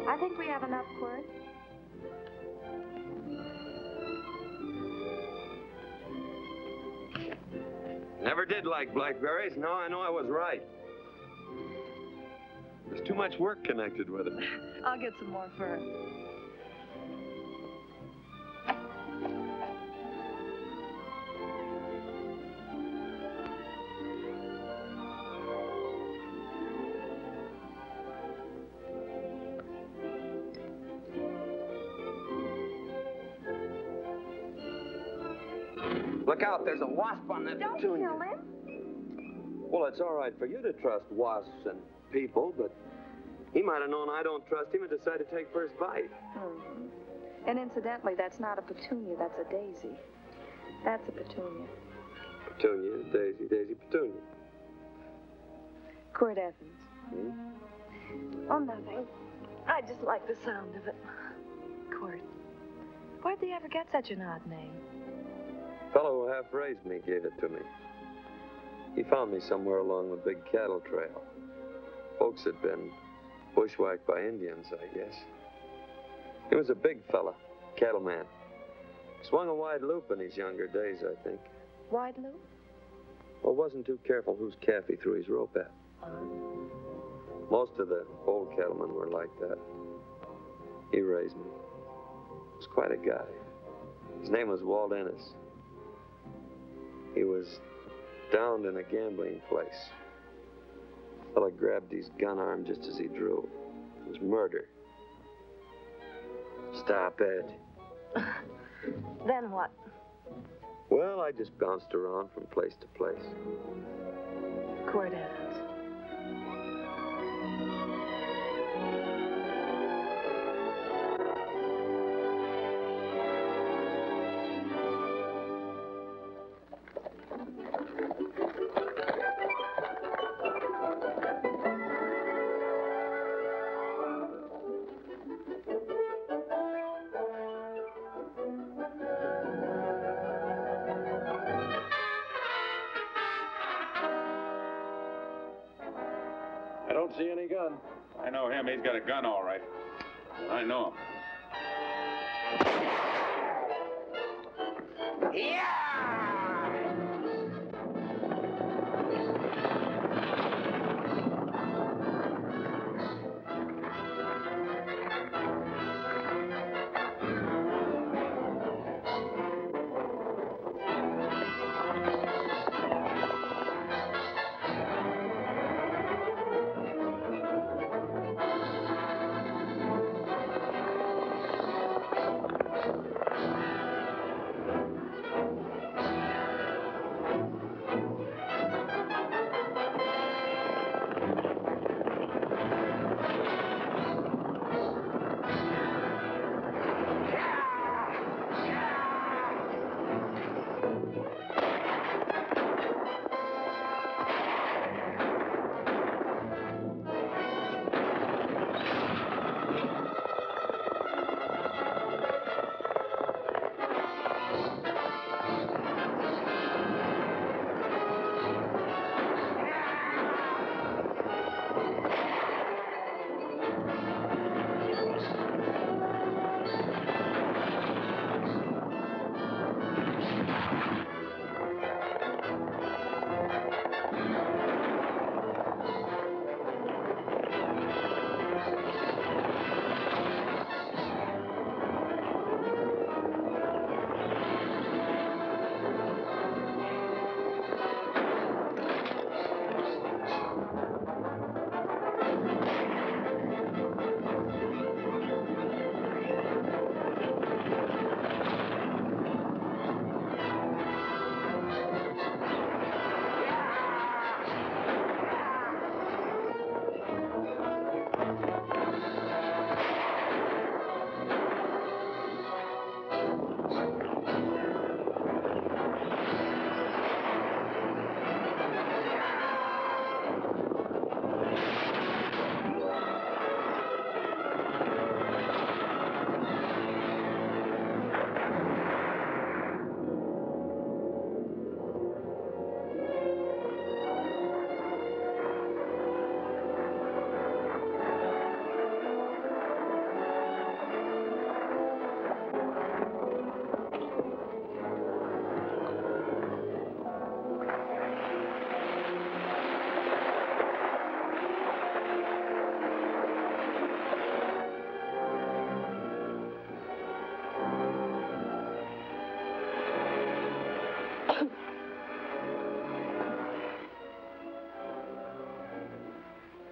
I think we have enough, Quirt. Never did like blackberries. Now I know I was right. There's too much work connected with it. I'll get some more fur. Look out, there's a wasp on that Don't petunia. kill him. Well, it's all right for you to trust wasps and people, but he might have known I don't trust him and decided to take first bite. Mm-hmm. And incidentally, that's not a petunia, that's a daisy. That's a petunia. Petunia, daisy, daisy, petunia. Quirt Evans. Hmm? Oh, nothing. I just like the sound of it. Quirt. Where'd they ever get such an odd name? Fellow who half raised me gave it to me. He found me somewhere along the big cattle trail. Folks had been bushwhacked by Indians, I guess. He was a big fella, cattleman. Swung a wide loop in his younger days, I think. Wide loop? Well, wasn't too careful whose calf he threw his rope at. Most of the old cattlemen were like that. He raised me. He was quite a guy. His name was Walt Ennis. He was downed in a gambling place. A fella grabbed his gun arm just as he drew. It was murder. Stop it. Then what? Well, I just bounced around from place to place. Quirt Evans. I don't see any gun. I know him. He's got a gun, all right. I know him. Yeah!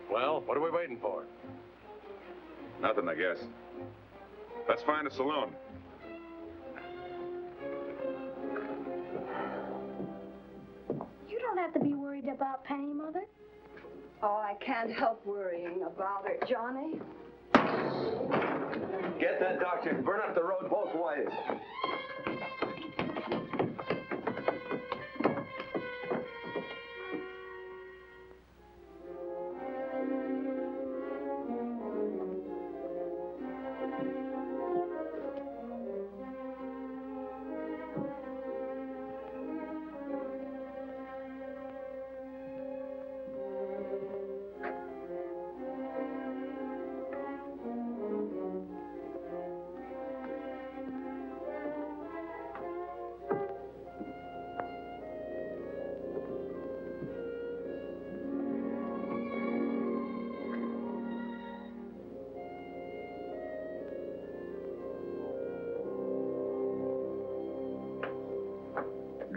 Well, what are we waiting for? Nothing, I guess. Let's find a saloon. You don't have to be worried about Penny, Mother. Oh, I can't help worrying about her, Johnny. Get that doctor and burn up the road both ways.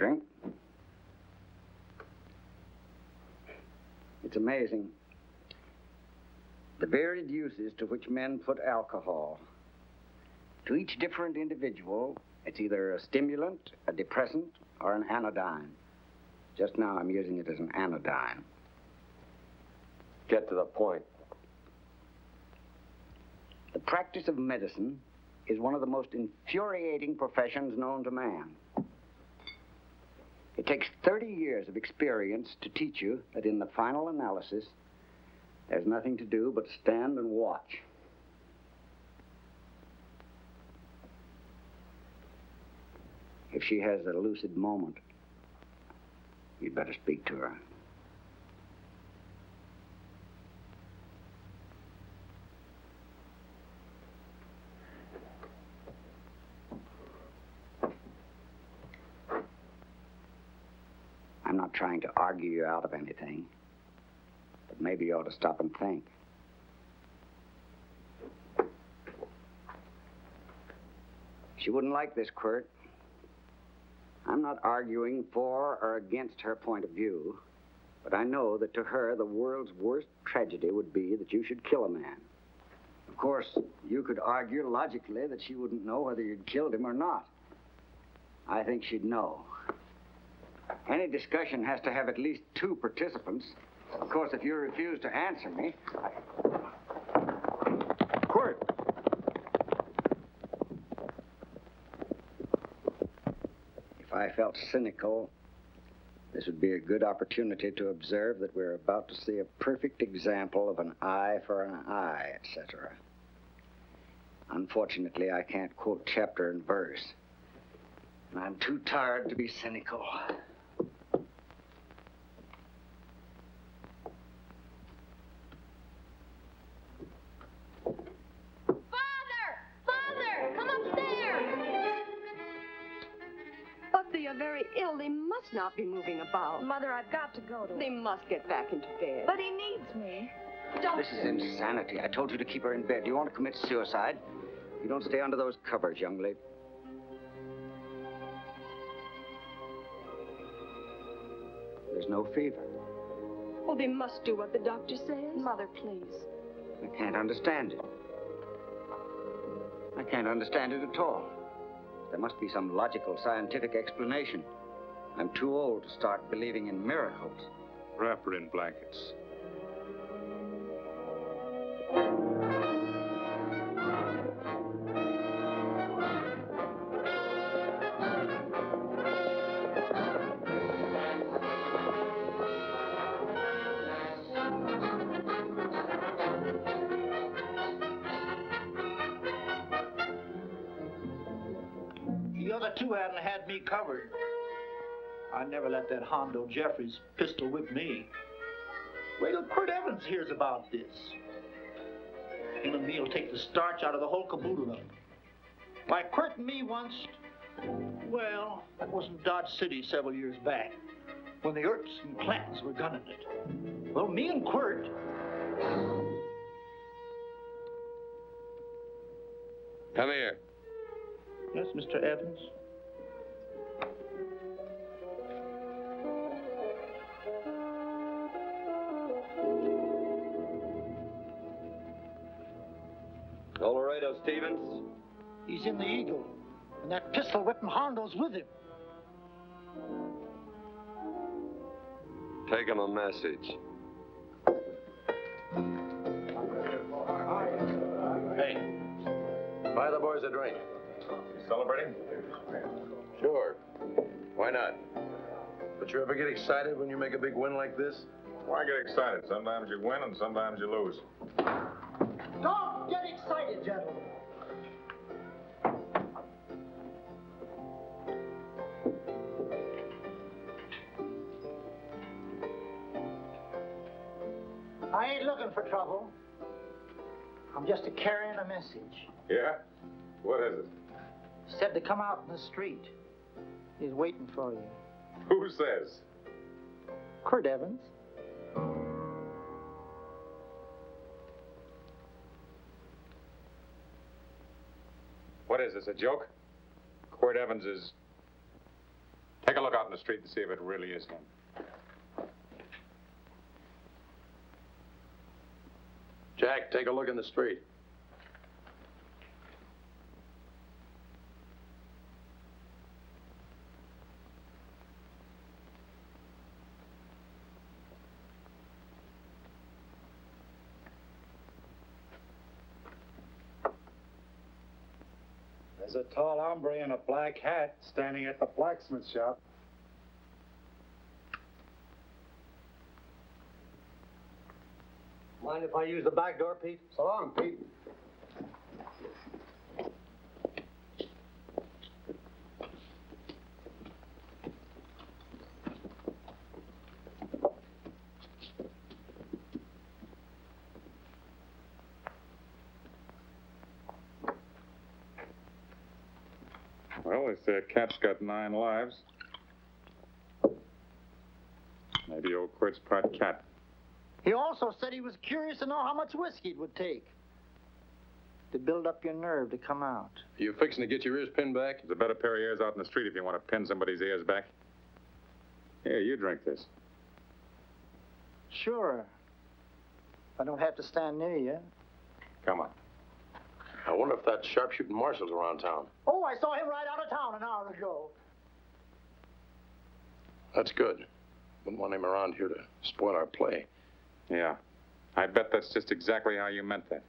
drink. It's amazing. The varied uses to which men put alcohol. To each different individual, it's either a stimulant, a depressant, or an anodyne. Just now, I'm using it as an anodyne. Get to the point. The practice of medicine is one of the most infuriating professions known to man. It takes 30 years of experience to teach you that in the final analysis, there's nothing to do but stand and watch. If she has a lucid moment, you'd better speak to her. I'm not trying to argue you out of anything, but maybe you ought to stop and think. She wouldn't like this, Quirt. I'm not arguing for or against her point of view, but I know that to her, the world's worst tragedy would be that you should kill a man. Of course, you could argue logically that she wouldn't know whether you'd killed him or not. I think she'd know. Any discussion has to have at least two participants. Of course, if you refuse to answer me, Quirt! If I felt cynical, this would be a good opportunity to observe that we're about to see a perfect example of an eye for an eye, etc. Unfortunately, I can't quote chapter and verse, and I'm too tired to be cynical. They're very ill. They must not be moving about. Mother, I've got to go to They must get back into bed. But he needs me. This is insanity. I told you to keep her in bed. Do you want to commit suicide? You don't stay under those covers, young lady. There's no fever. Oh, they must do what the doctor says. Mother, please. I can't understand it. I can't understand it at all. There must be some logical, scientific explanation. I'm too old to start believing in miracles. Wrap her in blankets. The other two hadn't had me covered. I never let that Hondo Jeffries pistol whip me. Wait till Quirt Evans hears about this. Him and me'll take the starch out of the whole caboodle of it. Why, Quirt and me once, well, that was in Dodge City several years back, when the Earps and Clantons were gunning it. Well, me and Quirt... Come here. Yes, Mr. Evans? Laredo Stevens? He's in the Eagle, and that pistol whipping Hondo's with him. Take him a message. Hey, buy the boys a drink. You celebrating? Sure. Why not? But you ever get excited when you make a big win like this? Why get excited? Sometimes you win and sometimes you lose. Don't get excited, gentlemen. I ain't looking for trouble. I'm just carrying a message. Yeah? What is it? Said to come out in the street. He's waiting for you. Who says? Quirt Evans. What is this, a joke? Quirt Evans is Take a look out in the street and see if it really is him. Jack, take a look in the street. There's a tall hombre in a black hat standing at the blacksmith shop. Mind if I use the back door, Pete? So long, Pete. Well, they say a cat's got 9 lives. Maybe old Quirt's part cat. He also said he was curious to know how much whiskey it would take to build up your nerve to come out. Are you fixing to get your ears pinned back? There's a better pair of ears out in the street if you want to pin somebody's ears back. Here, you drink this. Sure. I don't have to stand near you. Come on. I wonder if that sharpshooting marshal's around town. Oh, I saw him ride out of town an hour ago. That's good. Wouldn't want him around here to spoil our play. Yeah. I bet that's just exactly how you meant that.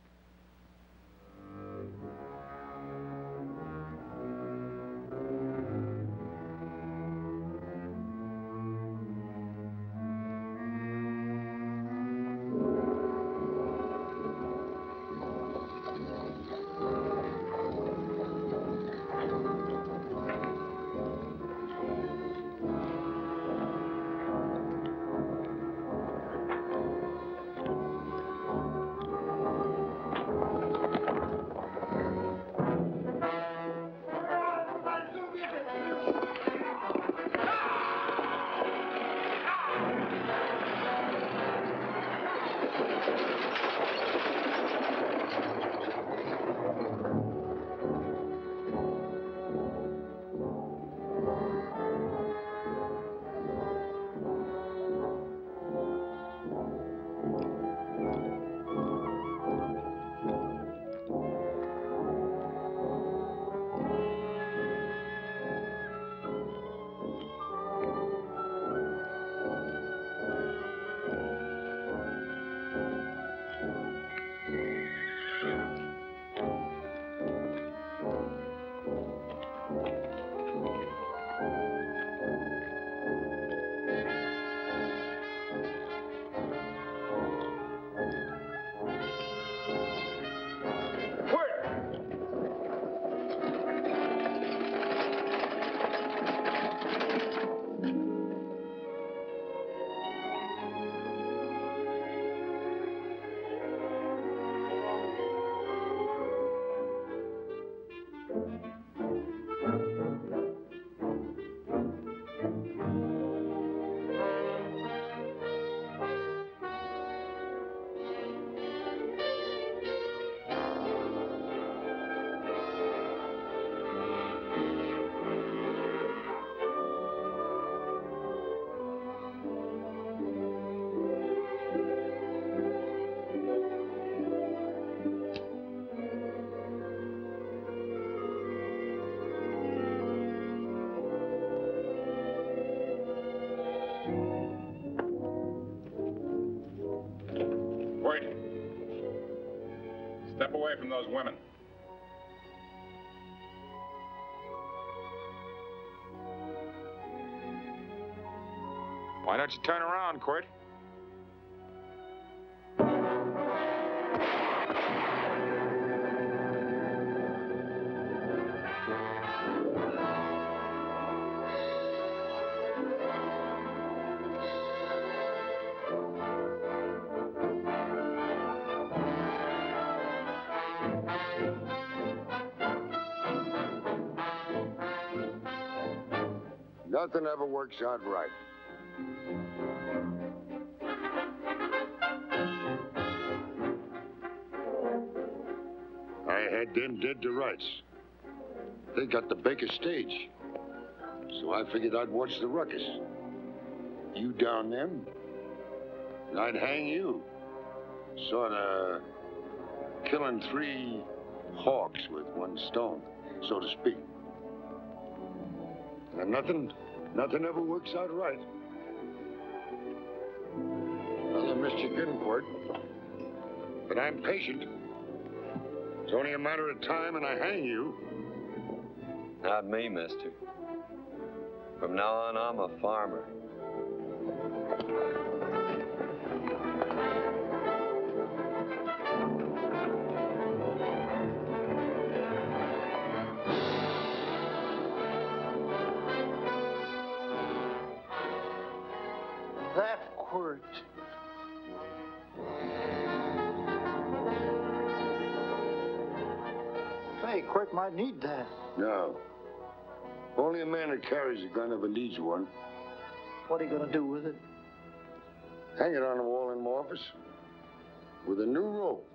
Step away from those women. Why don't you turn around, Quirt? Nothing ever works out right. I had them dead to rights. They got the Baker stage. So I figured I'd watch the ruckus. You down them, and I'd hang you. Sort of killing 3 hawks with 1 stone, so to speak. And nothing ever works out right. Well, I missed you good, Quirt. But I'm patient. It's only a matter of time and I hang you. Not me, mister. From now on, I'm a farmer. That Quirt. Hey, Quirt might need that. No. Only a man that carries a gun ever needs one. What are you going to do with it? Hang it on the wall in my office with a new rope.